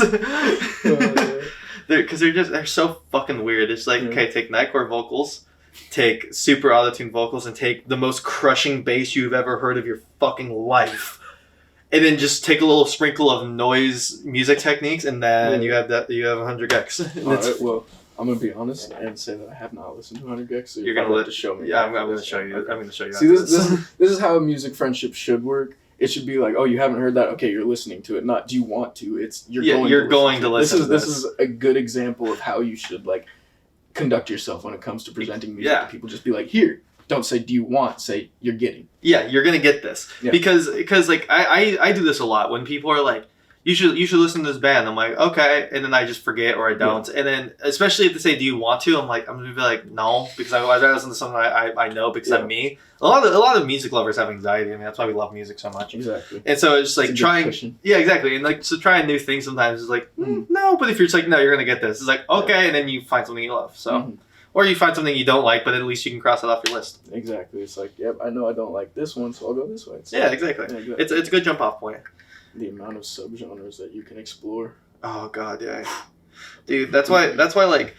Because they're so fucking weird. It's like, okay, take Nightcore vocals, take super auto-tune vocals, and take the most crushing bass you've ever heard of your fucking life. And then just take a little sprinkle of noise music techniques, and then you have 100 Gex. Alright, well, I'm gonna be honest and say that I have not listened to 100 Gex. So You're gonna let to show me. Yeah, I'm gonna show you. Okay. I'm gonna show you. See, this is how a music friendship should work. It should be like, oh, you haven't heard that? Okay, you're listening to it. Not do you want to? It's you're going to listen. This is a good example of how you should like conduct yourself when it comes to presenting music to people. Just be like, here. Don't say do you want. Say you're getting. Yeah, you're gonna get this because like I do this a lot when people are like, you should listen to this band. I'm like, okay, and then I just forget or I don't. And then especially if they say, do you want to? I'm gonna be like, no, because I'd rather listen to something I know because I'm me. A lot of music lovers have anxiety. I mean, that's why we love music so much. Exactly. And so it's just like trying. Yeah, exactly. And like so trying new things sometimes is like no, but if you're just like no, you're gonna get this. It's like okay, and then you find something you love. So. Or you find something you don't like, but at least you can cross it off your list. Exactly. It's like, yep, I know I don't like this one, so I'll go this way. So, yeah, exactly. It's a good jump off point. The amount of subgenres that you can explore. Oh god, yeah. Dude, that's why like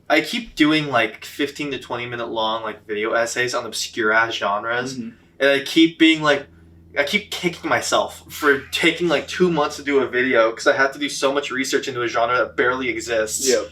I keep doing like 15 to 20 minute long like video essays on obscure ass genres. And I keep kicking myself for taking like 2 months to do a video because I have to do so much research into a genre that barely exists. Yeah.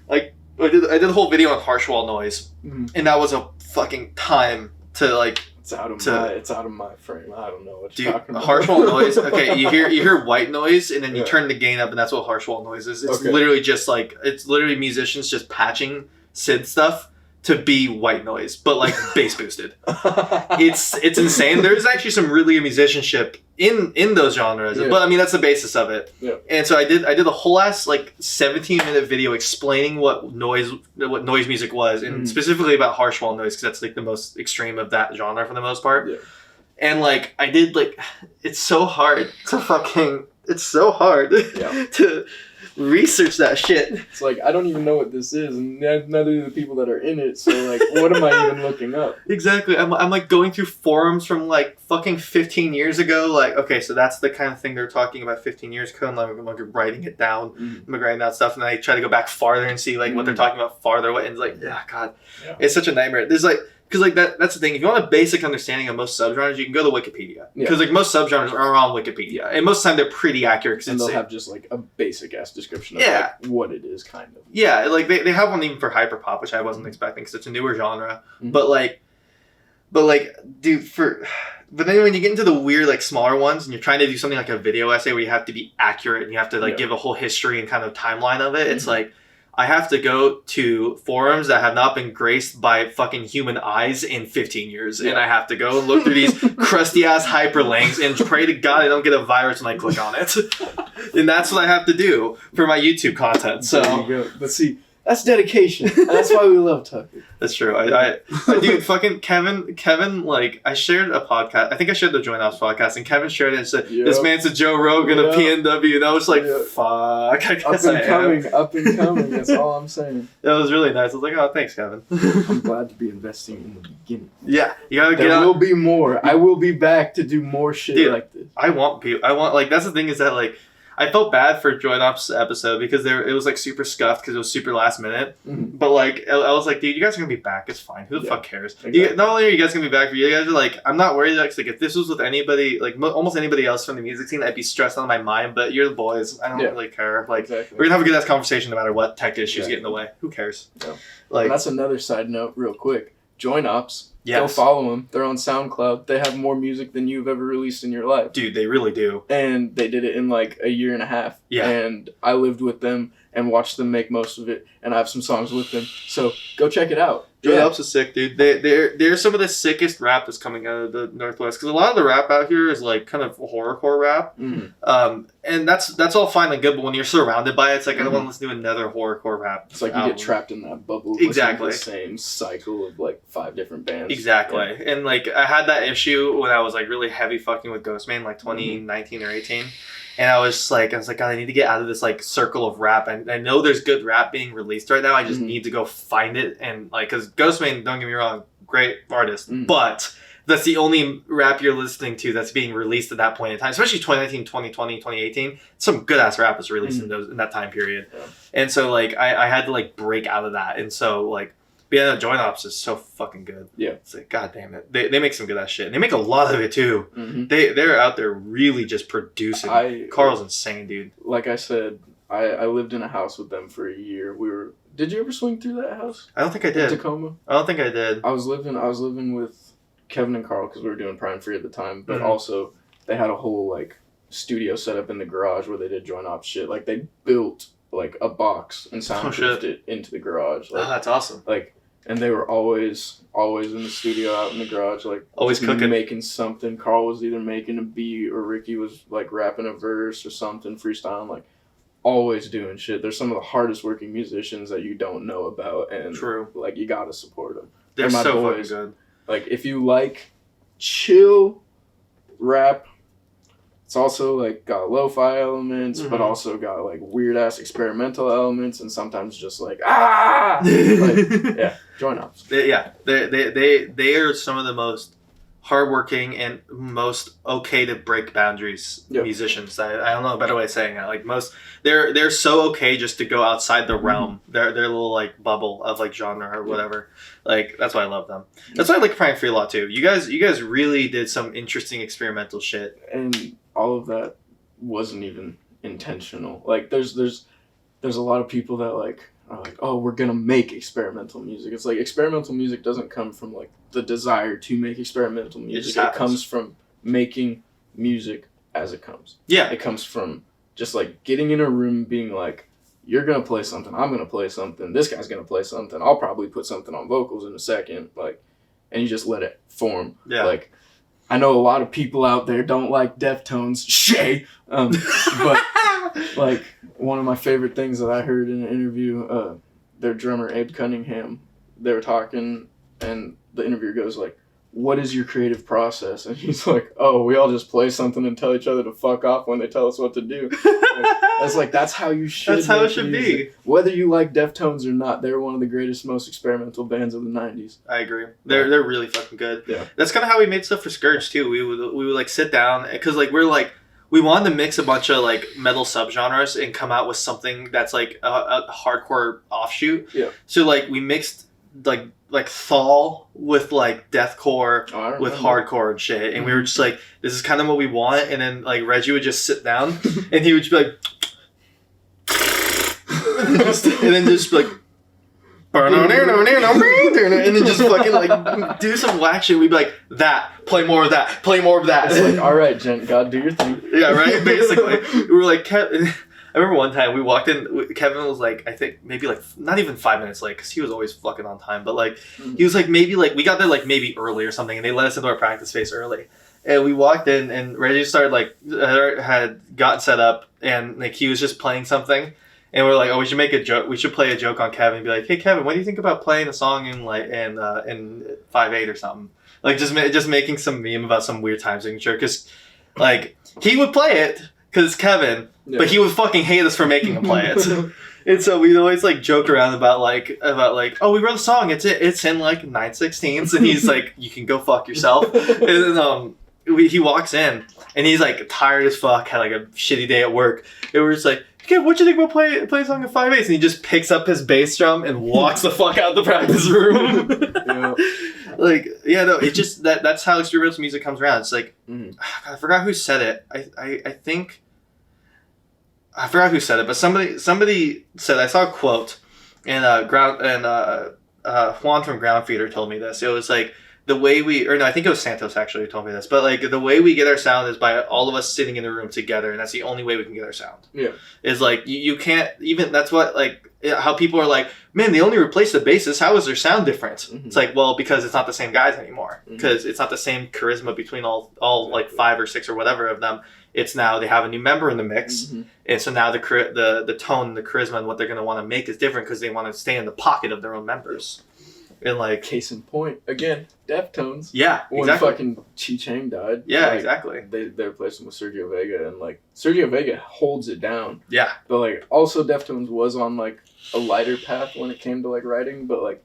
Like I did a whole video on harsh wall noise, and that was a fucking time to like. It's out of my frame. I don't know what you're talking about. Harsh wall noise. Okay, you hear white noise, and then you turn the gain up, and that's what harsh wall noise is. It's literally just like musicians just patching synth stuff to be white noise, but like bass boosted. It's insane. There's actually some really good musicianship in those genres, but I mean that's the basis of it. Yeah. And so I did a whole ass like 17-minute video explaining what noise music was, and specifically about harsh wall noise because that's like the most extreme of that genre for the most part. Yeah. And like I did like it's so hard to research that shit. It's like I don't even know what this is, and neither do the people that are in it. So like, what am I even looking up? Exactly. I'm like going through forums from like fucking 15 years ago. Like, okay, so that's the kind of thing they're talking about 15 years ago. And I'm like writing it down. I'm writing that stuff, and then I try to go back farther and see like what they're talking about farther. And it's like, God, it's such a nightmare. There's like. Because like that's the thing. If you want a basic understanding of most subgenres, you can go to Wikipedia. Because like most subgenres are on Wikipedia, and most of the time they're pretty accurate. And they'll have just like a basic ass description of like, what it is, kind of. Yeah, like they have one even for hyperpop, which I wasn't expecting because it's a newer genre. But dude, but then when you get into the weird like smaller ones, and you're trying to do something like a video essay where you have to be accurate and you have to like give a whole history and kind of timeline of it, it's like. I have to go to forums that have not been graced by fucking human eyes in 15 years. And I have to go and look through these crusty ass hyperlinks and pray to God I don't get a virus when I click on it. And that's what I have to do for my YouTube content. So there you go. But see, that's dedication. And that's why we love Tucker. That's true. I dude, fucking Kevin, like, I shared a podcast. I think I shared the Join Ops podcast, and Kevin shared it and said, this man's a Joe Rogan of PNW. And I was like, fuck, I guess Up and coming, that's all I'm saying. That was really nice. I was like, oh, thanks, Kevin. I'm glad to be investing in the beginning. Yeah, you gotta get There will be more. I will be back to do more shit like this. I want, like, that's the thing is that, like, I felt bad for Join Ops episode because it was like super scuffed because it was super last minute. But like I was like, dude, you guys are gonna be back. It's fine. Who the fuck cares? Exactly. Not only are you guys gonna be back, but you guys are like, I'm not worried. Like if this was with anybody, like almost anybody else from the music scene, I'd be stressed out of my mind. But you're the boys. I don't really care. Like we're gonna have a good ass conversation no matter what tech issues get in the way. Who cares? Yeah. Like and that's another side note, real quick. Join Ops. Yes. Go follow them. They're on SoundCloud. They have more music than you've ever released in your life. Dude, they really do. And they did it in like a year and a half. Yeah. And I lived with them and watched them make most of it. And I have some songs with them. So go check it out. Join Ops is sick, dude. They're some of the sickest rap that's coming out of the Northwest. Because a lot of the rap out here is like kind of horrorcore rap. And that's all fine and good. But when you're surrounded by it, it's like I don't want to listen to another horrorcore rap. It's like you get trapped in that bubble. Exactly. The same cycle of like 5 different bands. Exactly. Yeah. And like I had that issue when I was like really heavy fucking with Ghostman, like 2019 or 18. And I was like, God, I need to get out of this like circle of rap. And I know there's good rap being released right now. I just need to go find it. And like, because Ghostman, don't get me wrong, great artist, but that's the only rap you're listening to that's being released at that point in time, especially 2019, 2020, 2018. Some good ass rap was released in that time period. Yeah. And so like, I had to like break out of that. And so like, yeah, Join Ops is so fucking good. Yeah. It's like, God damn it. They make some good ass shit. And they make a lot of it too. They're out there really just producing. Carl's insane, dude. Like I said, I lived in a house with them for a year. Did you ever swing through that house? I don't think I In did. Tacoma? I don't think I did. I was living with Kevin and Carl because we were doing Prime Free at the time, but Mhm. also they had a whole like studio set up in the garage where they did joint op shit. Like they built like a box and soundproofed it into the garage. Like, Oh, that's awesome. like, and they were always in the studio out in the garage, like Always just cooking. making something. Carl was either making a beat or Ricky was like rapping a verse or something, freestyling, like always doing shit. They're some of the hardest working musicians that you don't know about, and True. like you gotta support them. They're my so boys. fucking good. Like if you like chill rap, it's also like got lo-fi elements, but Mhm. also got like weird ass experimental elements, and sometimes just like yeah, join ups. They are some of the most hardworking and most okay to break boundaries Yep. musicians. I don't know a better way of saying that. Like most, they're so okay just to go outside the realm, their little like bubble of like genre or whatever. Like that's why I love them. That's why I like Prime Free a lot too. You guys really did some interesting experimental shit. And all of that wasn't even intentional. Like there's a lot of people that like are like, oh, we're gonna make experimental music. It's like experimental music doesn't come from like the desire to make experimental music. just It happens. comes from making music as it comes. Yeah. It comes from just like getting in a room, being like, you're gonna play something, I'm gonna play something, this guy's gonna play something, I'll probably put something on vocals in a second, like, and you just let it form. Yeah. Like, I know a lot of people out there don't like Deftones, Shay, but like one of my favorite things that I heard in an interview, their drummer Ed Cunningham, they were talking, and the interviewer goes like, what is your creative process? And he's like, oh, we all just play something and tell each other to fuck off when they tell us what to do. That's how you should. That's how it make should music. be. Whether you like Deftones or not, they're one of the greatest, most experimental bands of the 90s. I agree. They're really fucking good. Yeah. That's kind of how we made stuff for Scourge too. We would like sit down because like we wanted to mix a bunch of like metal subgenres and come out with something that's like a hardcore offshoot. Yeah. So like we mixed like Thal with like deathcore Oh, with hardcore and shit, and we were just like, this is kind of what we want. And then like Reggie would just sit down and he would just be like, and then just be like. And then just fucking like do some whack shit. We'd be like, play more of that, play more of that. It's like, all right, gent, God, do your thing. Yeah, right. Basically, we were like, I remember one time we walked in. Kevin was like, I think maybe like not even 5 minutes late because he was always fucking on time. But like, he was like maybe like we got there like maybe early or something, and they let us into our practice space early. And we walked in, and Reggie started like had gotten set up, and like he was just playing something. And we're like, oh, we should make a joke. We should play a joke on Kevin and be like, hey, Kevin, what do you think about playing a song in like in 5/8 or something? Like just making some meme about some weird time signature because like he would play it because it's Kevin, but he would fucking hate us for making him play it. And so we'd always like joke around about like oh, we wrote a song. It's in like 9/16, and he's like, you can go fuck yourself. And then he walks in and he's like tired as fuck, had like a shitty day at work, and we're just like, okay, what you think about play a song in 5/8? And he just picks up his bass drum and walks the fuck out the practice room. Yeah. Like, yeah, no, it's just that's how experimental music comes around. It's like, Mhm. God, I forgot who said it. I think I forgot who said it, but somebody said, I saw a quote, and Juan from Ground Feeder told me this. It was like, the way I think it was Santos actually who told me this, but like the way we get our sound is by all of us sitting in the room together, and that's the only way we can get our sound. Yeah. Is like, you can't even, that's what like, how people are like, man, they only replaced the bassist, how is their sound different? Mhm. It's like, well, because it's not the same guys anymore, Mhm. because it's not the same charisma between all like 5 or 6 or whatever of them. It's now they have a new member in the mix, Mhm. and so now the tone, the charisma, and what they're going to want to make is different because they want to stay in the pocket of their own members. And like, Case in point, again, Deftones. yeah, When exactly. fucking Chi Chang died. Yeah, like, exactly. They replaced him with Sergio Vega, and like Sergio Vega holds it down. Yeah. But like also Deftones was on like a lighter path when it came to like writing, but like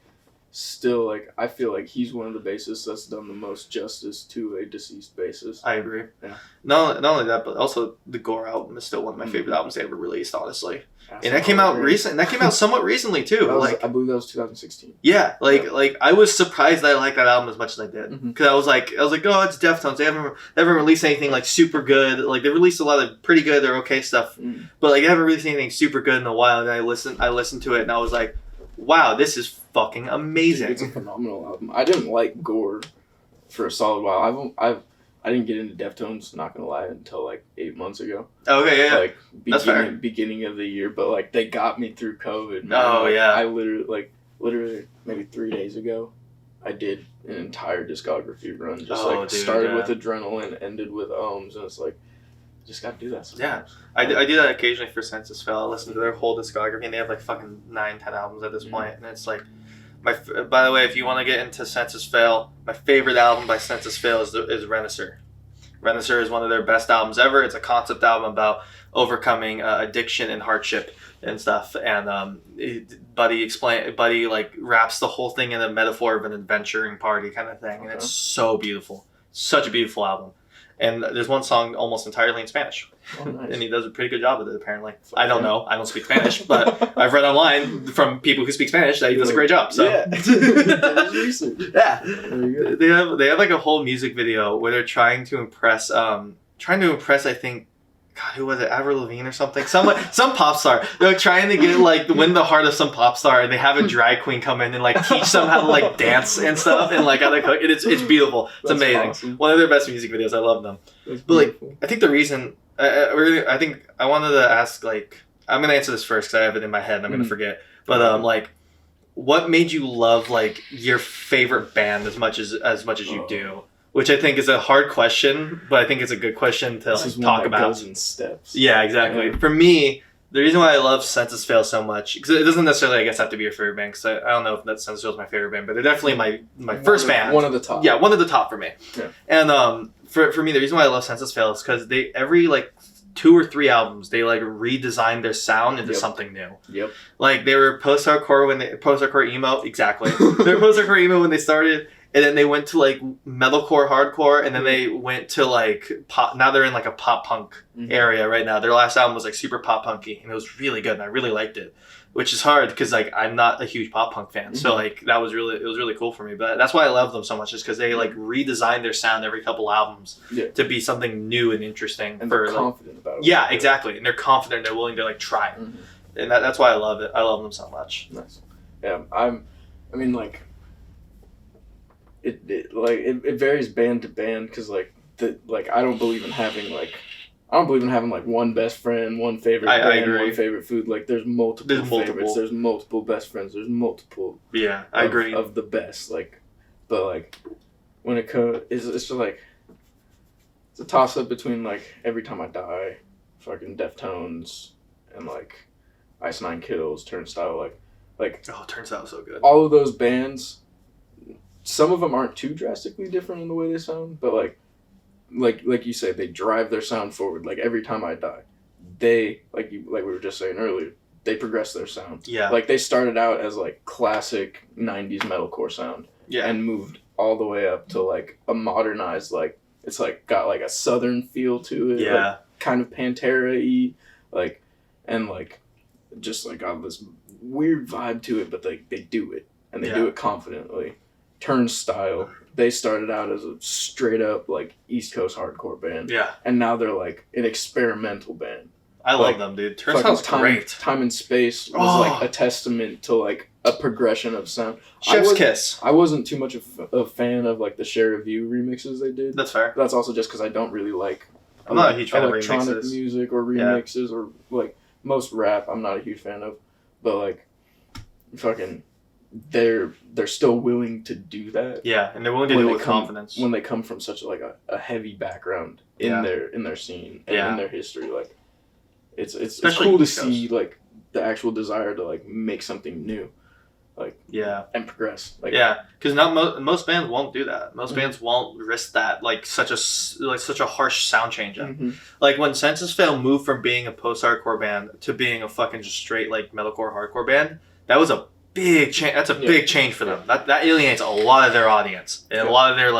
still, like, I feel like he's one of the bassists that's done the most justice to a deceased bassist. I agree. Yeah. Not only that, but also the Gore album is still one of my favorite albums they ever released, honestly. That's And that came out recent. That came out somewhat recently too. I believe that was 2016. Yeah, like I was surprised that I liked that album as much as I did, Mhm. because I was like, oh, it's Deftones. They haven't released anything like super good. Like they released a lot of pretty good or okay stuff, but like they haven't released anything super good in a while. And I listened to it, and I was like, wow, this is fucking amazing. Dude, it's a phenomenal album. I didn't like Gore for a solid while. I didn't get into Deftones, not gonna lie, until like 8 months ago. Okay, yeah. Like That's fair. beginning of the year, but like they got me through COVID. Man. Oh, Like, yeah. I literally maybe 3 days ago, I did an entire discography run. Just started with Adrenaline, ended with Ohms, and it's like, just gotta do that sometimes. Yeah. I do that occasionally for Census Fail. I listen to their whole discography, and they have like fucking 9-10 albums at this point, and it's like, by the way, if you want to get into Census Fail, my favorite album by Census Fail is Renaissance. Renaissance is one of their best albums ever. It's a concept album about overcoming addiction and hardship and stuff. And Buddy like wraps the whole thing in a metaphor of an adventuring party kind of thing, and it's so beautiful. Such a beautiful album. And there's one song almost entirely in Spanish. Oh, nice. And he does a pretty good job with it, apparently. I don't know. I don't speak Spanish, but I've read online from people who speak Spanish that he does a great job. So yeah. That is research. Yeah. There you go. They have like a whole music video where they're trying to impress I think, God, who was it? Avril Lavigne or something? Some pop star. They're like trying to win the heart of some pop star, and they have a drag queen come in and like teach them how to like dance and stuff and like how to cook. It's beautiful. It's That's amazing. awesome. One of their best music videos. I love them. But like, I think the reason I think I wanted to ask, like, I'm gonna answer this first because I have it in my head and I'm gonna forget. But like, what made you love like your favorite band as much as you do? Which I think is a hard question, but I think it's a good question to talk about. Goes in steps. Yeah, exactly. For me, the reason why I love Census Fail so much, because it doesn't necessarily, I guess, have to be your favorite band, because I don't know if that Census Fail is my favorite band, but they're definitely my first band. One of the top. Yeah, one of the top for me. Yeah. And for me, the reason why I love Census Fail is because they every like 2 or 3 albums, they like redesigned their sound into something new. Yep. Like they were post-hardcore emo, exactly. They were post-hardcore emo when they started. And then they went to like metalcore, hardcore, and then they went to like pop. Now they're in like a pop punk area right now. Their last album was like super pop punky, and it was really good, and I really liked it. Which is hard because like I'm not a huge pop punk fan, so like it was really cool for me. But that's why I love them so much, is because they like redesign their sound every couple albums to be something new and interesting. And they're confident about it. Yeah, exactly, and they're confident. They're willing to like try it, and that's why I love it. I love them so much. Nice. Yeah, I mean like. It varies band to band, because like I don't believe in having like one best friend, one favorite band, agree. one favorite food. Like there's multiple favorites, there's multiple best friends, there's multiple. Yeah, I agree. Of the best, like, but like when it comes, it's just like it's a toss up between like Every Time I Die, fucking Deftones, and like Ice Nine Kills, Turnstile, like oh, Turnstile was so good. All of those bands. Some of them aren't too drastically different in the way they sound, but like you say, they drive their sound forward. Like Every Time I Die, they like we were just saying earlier, they progress their sound. Yeah. Like they started out as like classic '90s metalcore sound, and moved all the way up to like a modernized, like it's like got like a southern feel to it. Yeah. Like, kind of Pantera-y, like, and like just like got this weird vibe to it, but they do it, and they do it confidently. Turnstile, they started out as a straight up like East Coast hardcore band, and now they're like an experimental band. I love them, dude. Turnstile's great. Time and Space was like a testament to like a progression of sound. Chef's Kiss. I wasn't too much of a fan of like the Share a View remixes they did. That's fair. That's also just because I don't really like. I'm not a huge fan of electronic remixes. music or remixes or like most rap. I'm not a huge fan of, but like, fucking. They're still willing to do that. Yeah, and they're willing to do it with confidence. When they come from such like a heavy background in their scene and in their history, like it's cool to see like the actual desire to like make something new, like and progress. Like because most bands won't do that. Most bands won't risk that like such a harsh sound change up. Like when Census Fail moved from being a post-hardcore band to being a fucking just straight like metalcore hardcore band, that was a big change. That's a big change for them. That alienates a lot of their audience and a lot of their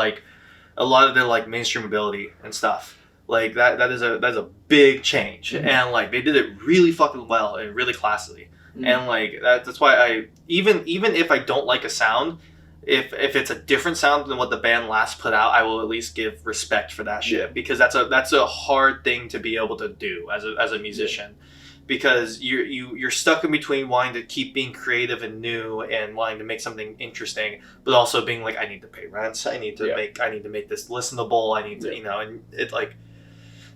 like mainstream ability and stuff. Like that's a big change, and like they did it really fucking well and really classily, and like that's why I even if I don't like a sound, if it's a different sound than what the band last put out, I will at least give respect for that shit because that's a hard thing to be able to do as a musician, because you're stuck in between wanting to keep being creative and new and wanting to make something interesting, but also being like I need to pay rents, I need to make this listenable, I need to and it's like.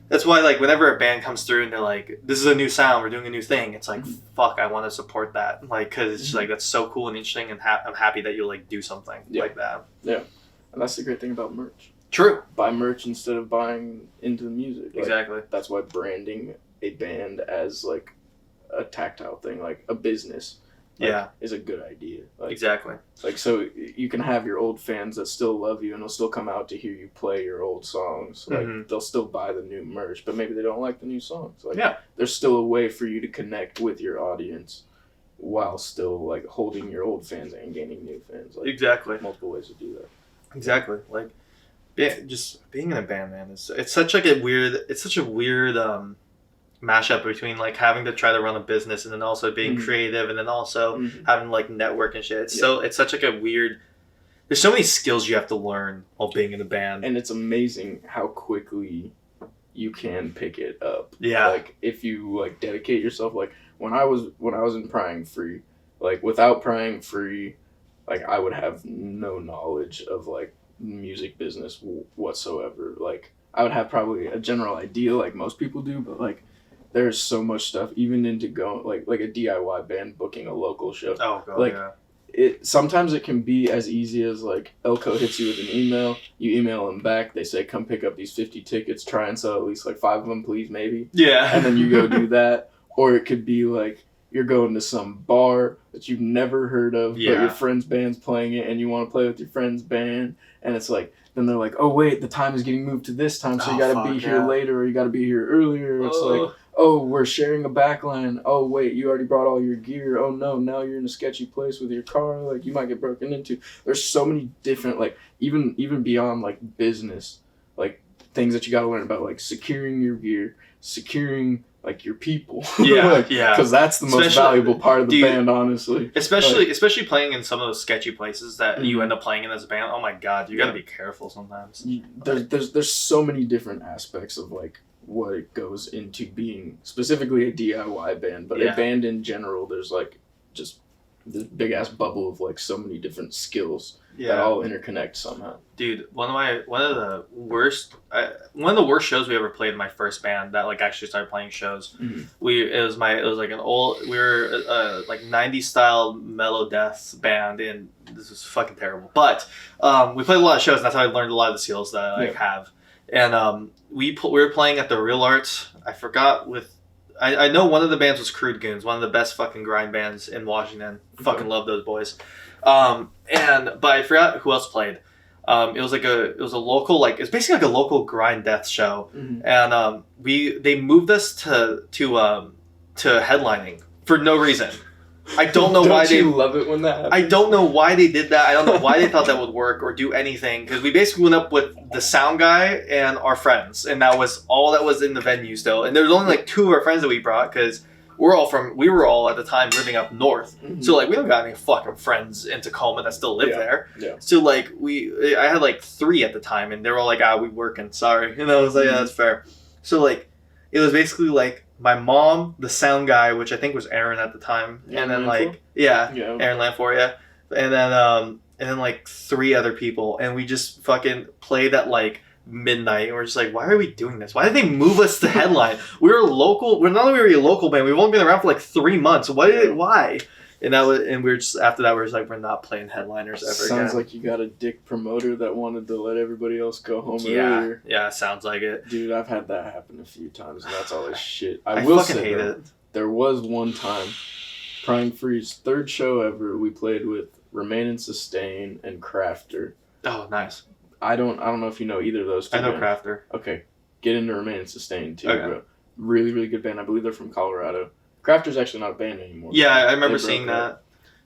That's why, like, whenever a band comes through and they're like, "This is a new sound, we're doing a new thing," it's like, "Fuck, I want to support that," like, because it's just, like that's so cool and interesting, and I'm happy that you like do something like that. Yeah, and that's the great thing about merch. True. Buy merch instead of buying into the music. Like, exactly. That's why branding a band as like a tactile thing, like a business. Is a good idea. Like, exactly. Like, so you can have your old fans that still love you and they'll still come out to hear you play your old songs. Like, they'll still buy the new merch, but maybe they don't like the new songs. Like, there's still a way for you to connect with your audience while still, like, holding your old fans and gaining new fans. Like, exactly. Multiple ways to do that. Exactly. Like, just being in a band, man, it's such a weird mashup between like having to try to run a business and then also being creative and then also having like network and shit. It's such like a weird. There's so many skills you have to learn while being in a band, and it's amazing how quickly you can pick it up. Yeah, like if you like dedicate yourself. Like when I was in Prying Free, like without Prying Free, like I would have no knowledge of like music business whatsoever. Like I would have probably a general idea like most people do, but like. There's so much stuff, even into going like a DIY band booking a local show. Oh god, like, sometimes it can be as easy as like Elko hits you with an email, you email them back, they say come pick up these 50 tickets, try and sell at least like 5 of them, please, maybe. Yeah. And then you go do that, or it could be like you're going to some bar that you've never heard of, but your friend's band's playing it, and you want to play with your friend's band, and it's like. Then they're like, oh, wait, the time is getting moved to this time, so you got to be here later, or you got to be here earlier. It's like, oh, we're sharing a backline. Oh, wait, you already brought all your gear. Oh, no, now you're in a sketchy place with your car. Like, you might get broken into. There's so many different, like, even beyond, like, business, like, things that you got to learn about, like, securing your gear, securing... like your people, because that's the most valuable part of the band, honestly. Especially playing in some of those sketchy places that you end up playing in as a band. Oh my god, you got to be careful sometimes. There's so many different aspects of like what it goes into being specifically a DIY band, but a band in general. There's like just this big ass bubble of like so many different skills that all interconnect somehow. Dude, one of the worst shows we ever played in my first band that like actually started playing shows. It was like an old we were like 90s style mellow death band, and this was fucking terrible. But we played a lot of shows, and that's how I learned a lot of the skills that I have. And we were playing at the Real Arts. I forgot I know one of the bands was Crude Goons, one of the best fucking grind bands in Washington. Fucking love those boys. But I forgot who else played. It was a local, like, it's basically like a local grind death show. And they moved us to headlining for no reason. I don't know why they love it when that happens. I don't know why they did that. I don't know why they thought that would work or do anything, because we basically went up with the sound guy and our friends, and that was all that was in the venue still. And there was only like 2 of our friends that we brought, because we were all at the time living up north. So like we don't got any fucking friends in Tacoma that still live there. So like I had like 3 at the time, and they were all like, we working, sorry. And I was like, yeah, that's fair. So like it was basically like my mom, the sound guy, which I think was Aaron at the time, and then like Aaron Lanfor, and then like 3 other people, and we just fucking played at like midnight, and we're just like, why are we doing this? Why did they move us to headline? We were local. We're not only a local band, we've only been around for like 3 months. Why? And we were just, after that, we were just like, we're not playing headliners ever again. Sounds like you got a dick promoter that wanted to let everybody else go home earlier. Yeah, sounds like it. Dude, I've had that happen a few times, and that's always shit. I will fucking hate it. There was one time, Prying Free's 3rd show ever, we played with Remain and Sustain and Crafter. Oh, nice. I don't know if you know either of those 2 I know bands. Crafter. Okay, get into Remain and Sustain too, bro. Really, really good band. I believe they're from Colorado. Crafter's actually not a band anymore. Yeah, I remember seeing that.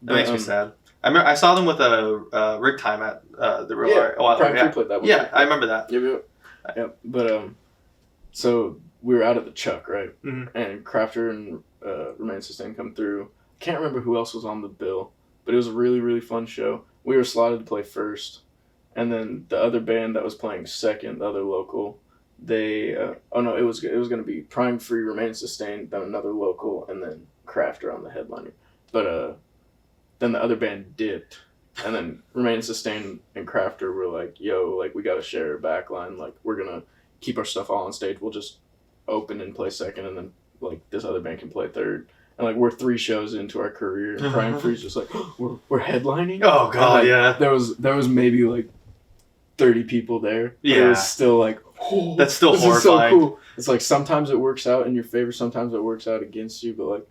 That makes me sad. I remember I saw them with a rig time at the Real Art a while ago. Prime played that one. Yeah, I remember that. Yep. But so we were out at the Chuck, right? Mm-hmm. And Crafter and Remain Sustained come through. Can't remember who else was on the bill, but it was a really, really fun show. We were slotted to play first, and then the other band that was playing second, the other local, they it was gonna be Prime Free, Remain Sustained, then another local, and then Crafter on the headliner. But then the other band dipped, and then Remain Sustained and Crafter were like, "Yo, like we gotta share a backline. Like we're gonna keep our stuff all on stage. We'll just open and play second, and then like this other band can play third." And like we're 3 shows into our career, and Prime Free's just like, we're headlining. Oh god, like, yeah. There was maybe like 30 people there. Yeah. It was still like, that's still this horrifying. Is so cool. It's like sometimes it works out in your favor, sometimes it works out against you, but like.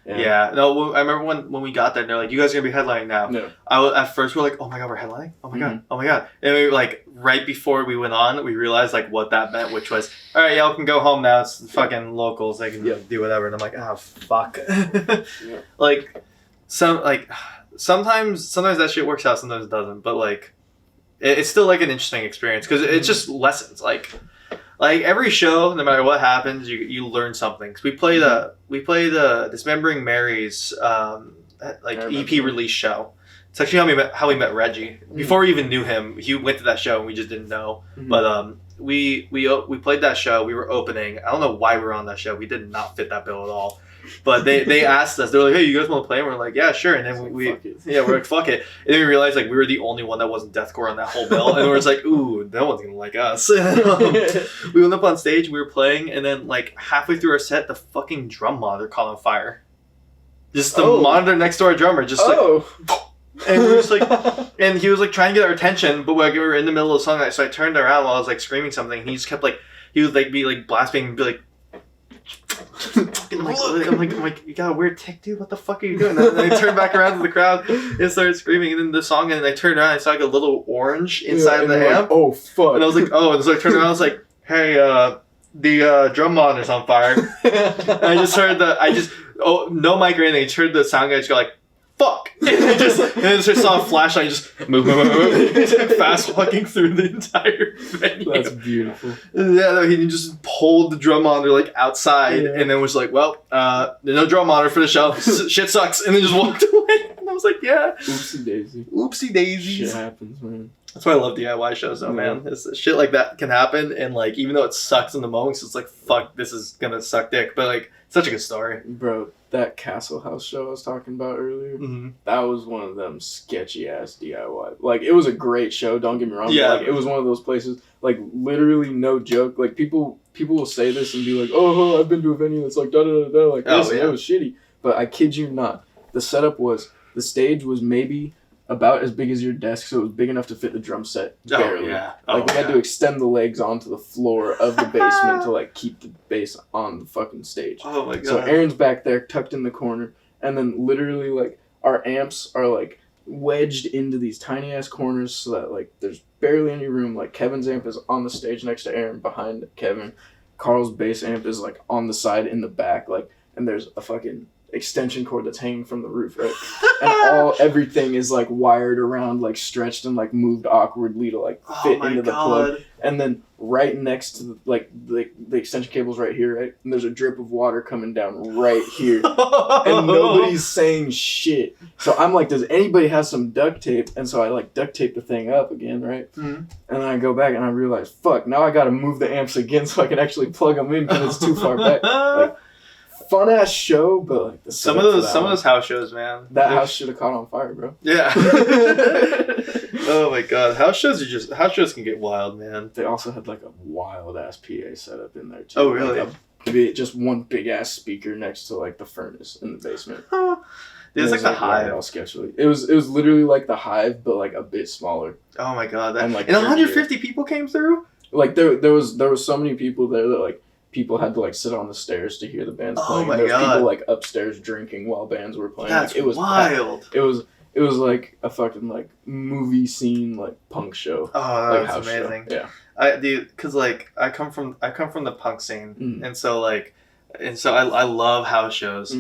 Yeah. No, I remember when we got there, and they're like, "You guys are gonna be headlining now." No. At first we were like, "Oh my god, we're headlining! Oh my god! Oh my god!" And we were like, right before we went on, we realized like what that meant, which was, "All right, y'all can go home now. It's fucking locals. They can do whatever." And I'm like, "Oh fuck!" Like, sometimes that shit works out, sometimes it doesn't. But like, it's still like an interesting experience because it's just lessons. Like every show, no matter what happens, you learn something. Cause we play the Dismembering Mary's EP release show. It's actually how we met Reggie. Before we even knew him, he went to that show and we just didn't know. Mm-hmm. But we played that show. We were opening. I don't know why we were on that show. We did not fit that bill at all. But they asked us. They were like, "Hey, you guys want to play?" And we're like, "Yeah, sure." And then we're like, "Fuck it." And then we realized like we were the only one that wasn't deathcore on that whole bill, and we were just like, "Ooh, no one's gonna like us." We went up on stage, we were playing, and then like halfway through our set, the fucking drum monitor caught on fire. Just the monitor next to our drummer, just like. And we were just like, and he was like trying to get our attention, but we were in the middle of the song, so I turned around while I was like screaming something. And he just kept like, he would like be like blaspheming and be like. I'm like, you got a weird tick, dude. What the fuck are you doing? And then I turned back around to the crowd and started screaming. And then the song, and then I turned around and I saw like a little orange inside of the amp. Like, oh fuck! And I was like, oh. And so I turned around. I was like, hey, the drum monitor's on fire. And I just heard no mic or anything. I just heard the sound guy just go like, fuck! And then just saw a flashlight just move. Fast walking through the entire venue. That's beautiful. Yeah, he just pulled the drum monitor like outside and then was like, well, there's no drum monitor for the show. Shit sucks. And then just walked away. And I was like, yeah. Oopsie daisy. Shit happens, man. That's why I love DIY shows though, man. It's, shit like that can happen, and like even though it sucks in the moment, it's like, fuck, this is gonna suck dick. But like, such a good story. Bro, that Castle House show I was talking about earlier, that was one of them sketchy ass DIY. Like, it was a great show, don't get me wrong. Yeah. But, like, it was one of those places, like, literally no joke. Like, people will say this and be like, oh, I've been to a venue that's like da-da-da-da, like this, and it was shitty. But I kid you not, the setup was, the stage was maybe about as big as your desk, so it was big enough to fit the drum set barely. We had to extend the legs onto the floor of the basement to like keep the bass on the fucking stage. Oh my god. So Aaron's back there tucked in the corner, and then literally like our amps are like wedged into these tiny ass corners so that like there's barely any room. Like Kevin's amp is on the stage next to Aaron behind Kevin. Carl's bass amp is like on the side in the back, like, and there's a fucking extension cord that's hanging from the roof, right? And everything is like wired around, like stretched and like moved awkwardly to like fit into the plug. And then right next to the extension cable's right here, right? And there's a drip of water coming down right here. And nobody's saying shit. So I'm like, does anybody have some duct tape? And so I like duct tape the thing up again, right? Mm-hmm. And then I go back and I realize, fuck, now I gotta move the amps again so I can actually plug them in because it's too far back. Like, fun ass show, but like some of those house shows, man. That house should have caught on fire, bro. Yeah. Oh my god, house shows can get wild, man. They also had like a wild ass PA setup in there too. Oh really? Like just one big ass speaker next to like the furnace in the basement. It was like the Hive. All sketchily. It was literally like the Hive, but like a bit smaller. Oh my god, and 150 people came through. Like there was so many people there that like. People had to like sit on the stairs to hear the bands playing. My There was god! People like upstairs drinking while bands were playing. That's like, it was wild. Packed. It was like a fucking like movie scene like punk show. Oh, like, that's amazing. Show. Yeah, cause like I come from the punk scene, and so I love house shows,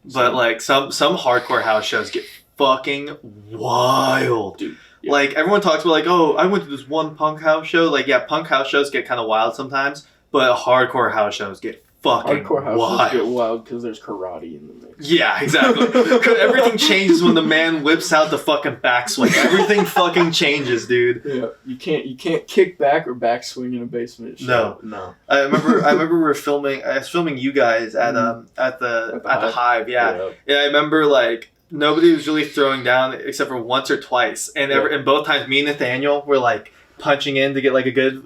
but like some hardcore house shows get fucking wild. Dude. Yeah. Like, everyone talks about, like, oh, I went to this one punk house show. Like, yeah, punk house shows get kind of wild sometimes, but hardcore house shows get fucking Hardcore houses wild. get wild because there's karate in the mix. Yeah, exactly. 'Cause everything changes when the man whips out the fucking backswing. Everything fucking changes, dude. Yeah, you can't kick back or backswing in a basement show. No. I remember we were filming. I was filming you guys at the Hive. Yeah. I remember like nobody was really throwing down except for once or twice, and and both times me and Nathaniel were like punching in to get like a good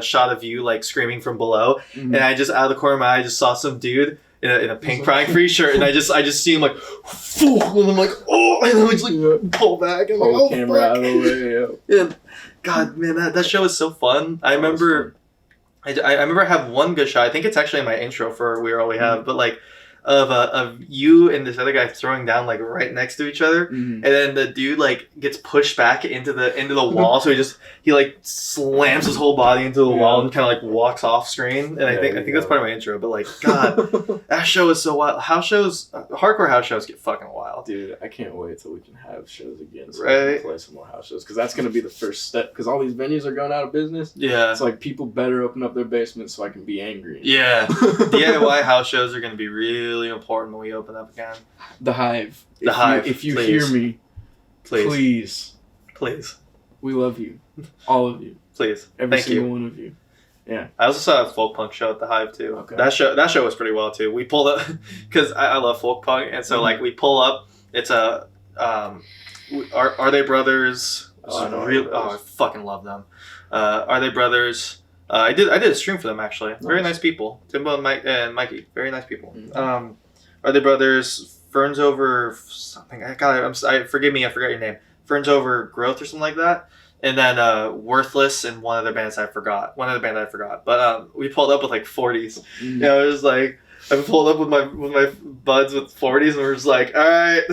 shot of you like screaming from below, and I just out of the corner of my eye just saw some dude in a pink Pride Free shirt, and I just see him like, and I'm like, oh, and I just like pull back and pull like, the camera out of the way. Yeah. God, man, that show was so fun. I remember I remember I have one good shot. I think it's actually in my intro for We Are All We Have, but like of you and this other guy throwing down like right next to each other, and then the dude like gets pushed back into the wall, so he like slams his whole body into the wall and kind of like walks off screen. And I think that's part of my intro. But like, God, that show is so wild. Hardcore house shows get fucking wild, dude. I can't wait till we can have shows again, so right? We can play some more house shows, because that's gonna be the first step. Because all these venues are going out of business. Yeah, it's like people better open up their basements so I can be angry. Yeah, DIY house shows are gonna be really important when we open up again. The Hive. If you please. hear me, please, we love you, all of you, please. Every Thank single you. one of you. Yeah. I also saw a folk punk show at the Hive too. Okay. That show was pretty well too. We pulled up because I love folk punk, and so like we pull up. It's a Are They Brothers? I fucking love them. Are They Brothers? I did a stream for them actually. Very nice people. Timbo and Mikey. Very nice people. Are They Brothers? Ferns Over something. Forgive me. I forgot your name. Ferns Over Growth or something like that. And then Worthless and one other band I forgot. But we pulled up with like 40s. You know, it was like I pulled up with my buds with 40s, and we're just like, all right,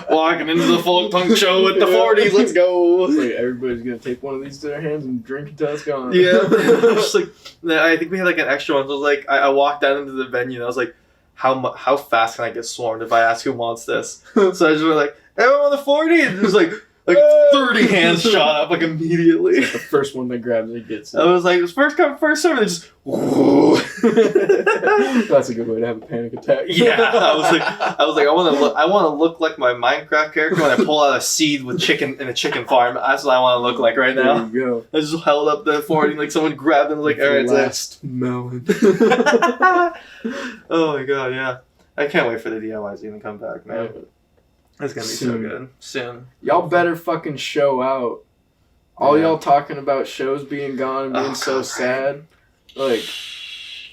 walking into the folk punk show with the 40s. Let's go. Like everybody's gonna take one of these to their hands and drink until it's gone. Yeah. Just like I think we had like an extra one. So I was like, I walked down into the venue and I was like, how fast can I get swarmed if I ask who wants this? So I just went like, everyone on the 40s. And it was like 30 hands shot up like immediately. It's like the first one that grabs it gets it. I was like, it was first come, first serve, and they just whoa. That's a good way to have a panic attack. Yeah, I was like, I want to look like my Minecraft character when I pull out a seed with chicken in a chicken farm. That's what I want to look like right now. There you go. I just held up the 40, like someone grabbed it and was like, all right, last melon. Oh my god, yeah. I can't wait for the DIYs to even come back, man. It's gonna be so good. Soon. Y'all better fucking show out. All y'all talking about shows being gone and being sad. Like,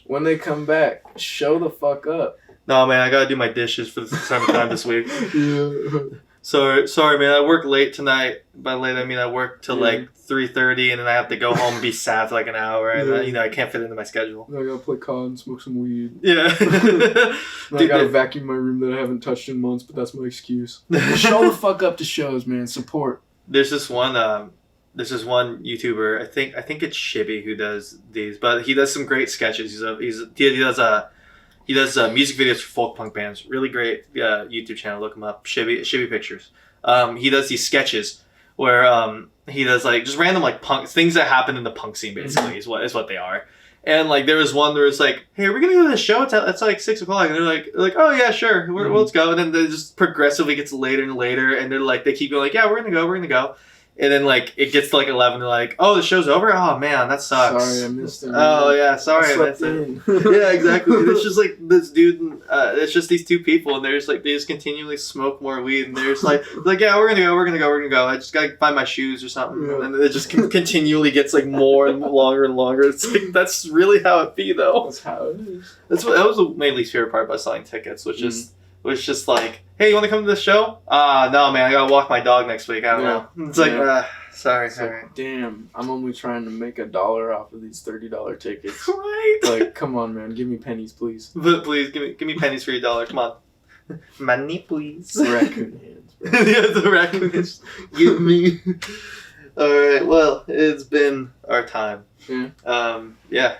when they come back, show the fuck up. No, man, I gotta do my dishes for the second time this week. Yeah. Sorry, man. I work late tonight. By late, I mean I work till like 3:30, and then I have to go home and be sad for like an hour, and I can't fit into my schedule. I gotta play COD, smoke some weed. Yeah. I gotta vacuum my room that I haven't touched in months, but that's my excuse. Show the fuck up to shows, man. Support. There's this one YouTuber. I think it's Shibby who does these, but he does some great sketches. He does music videos for folk punk bands. Really great YouTube channel. Look him up. Shibby Pictures. He does these sketches where he does like just random like punk things that happen in the punk scene. Basically, is what they are. And like there was one where it's like, hey, we're gonna go to the show. It's like 6 o'clock, and they're like, oh yeah, sure, let's go. And then it just progressively gets later and later, and they're like, they keep going like, yeah, we're gonna go. And then like it gets to like 11, they're like, oh, the show's over. Oh man, that sucks. Sorry, I missed it. Oh yeah, sorry, I missed it. Yeah, exactly. It's just like this dude. It's just these two people, and they're just like they just continually smoke more weed, and they're just like yeah, we're gonna go. I just gotta find my shoes or something, and then it just continually gets like more and longer and longer. It's like that's really how it be though. That's how it is. That was my least favorite part about selling tickets, which was just like, hey, you want to come to this show? No, man, I gotta walk my dog next week. I don't know. It's like, sorry. Like, damn, I'm only trying to make $1 off of these $30 tickets. Right? Like, come on, man, give me pennies, please. But please, give me pennies for your $1. Come on. Money, please. Raccoon hands, bro. Yeah, the raccoon hands. Give me. Alright, well, it's been our time. Yeah.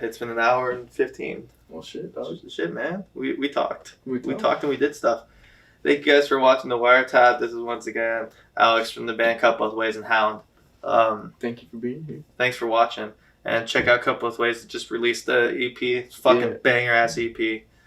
It's been an hour and 15. Well, shit, dog. Shit, man. We talked. We talked and we did stuff. Thank you guys for watching the Wiretap. This is once again Alex from the band Cut Both Ways and Hound. Thank you for being here. Thanks for watching. And check out Cut Both Ways. It just released the EP. It's fucking banger ass EP.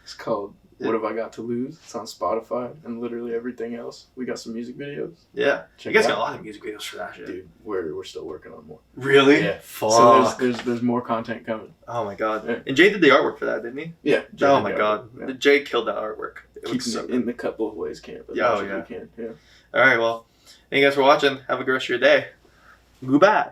It's called What Have I Got to Lose? It's on Spotify and literally everything else. We got some music videos. Yeah. Check you guys it got out. a lot of music videos for that shit. Dude, we're still working on more. Really? Yeah. Fuck. So there's more content coming. Oh my god. Yeah. And Jay did the artwork for that, didn't he? Yeah. Oh my god. Yeah. Jay killed that artwork. It looks Keeping so it good. in the Cut Both Ways camp as Yeah, much oh, as yeah. we can. Yeah. Alright, well, thank you guys for watching. Have a good rest of your day. Goodbye.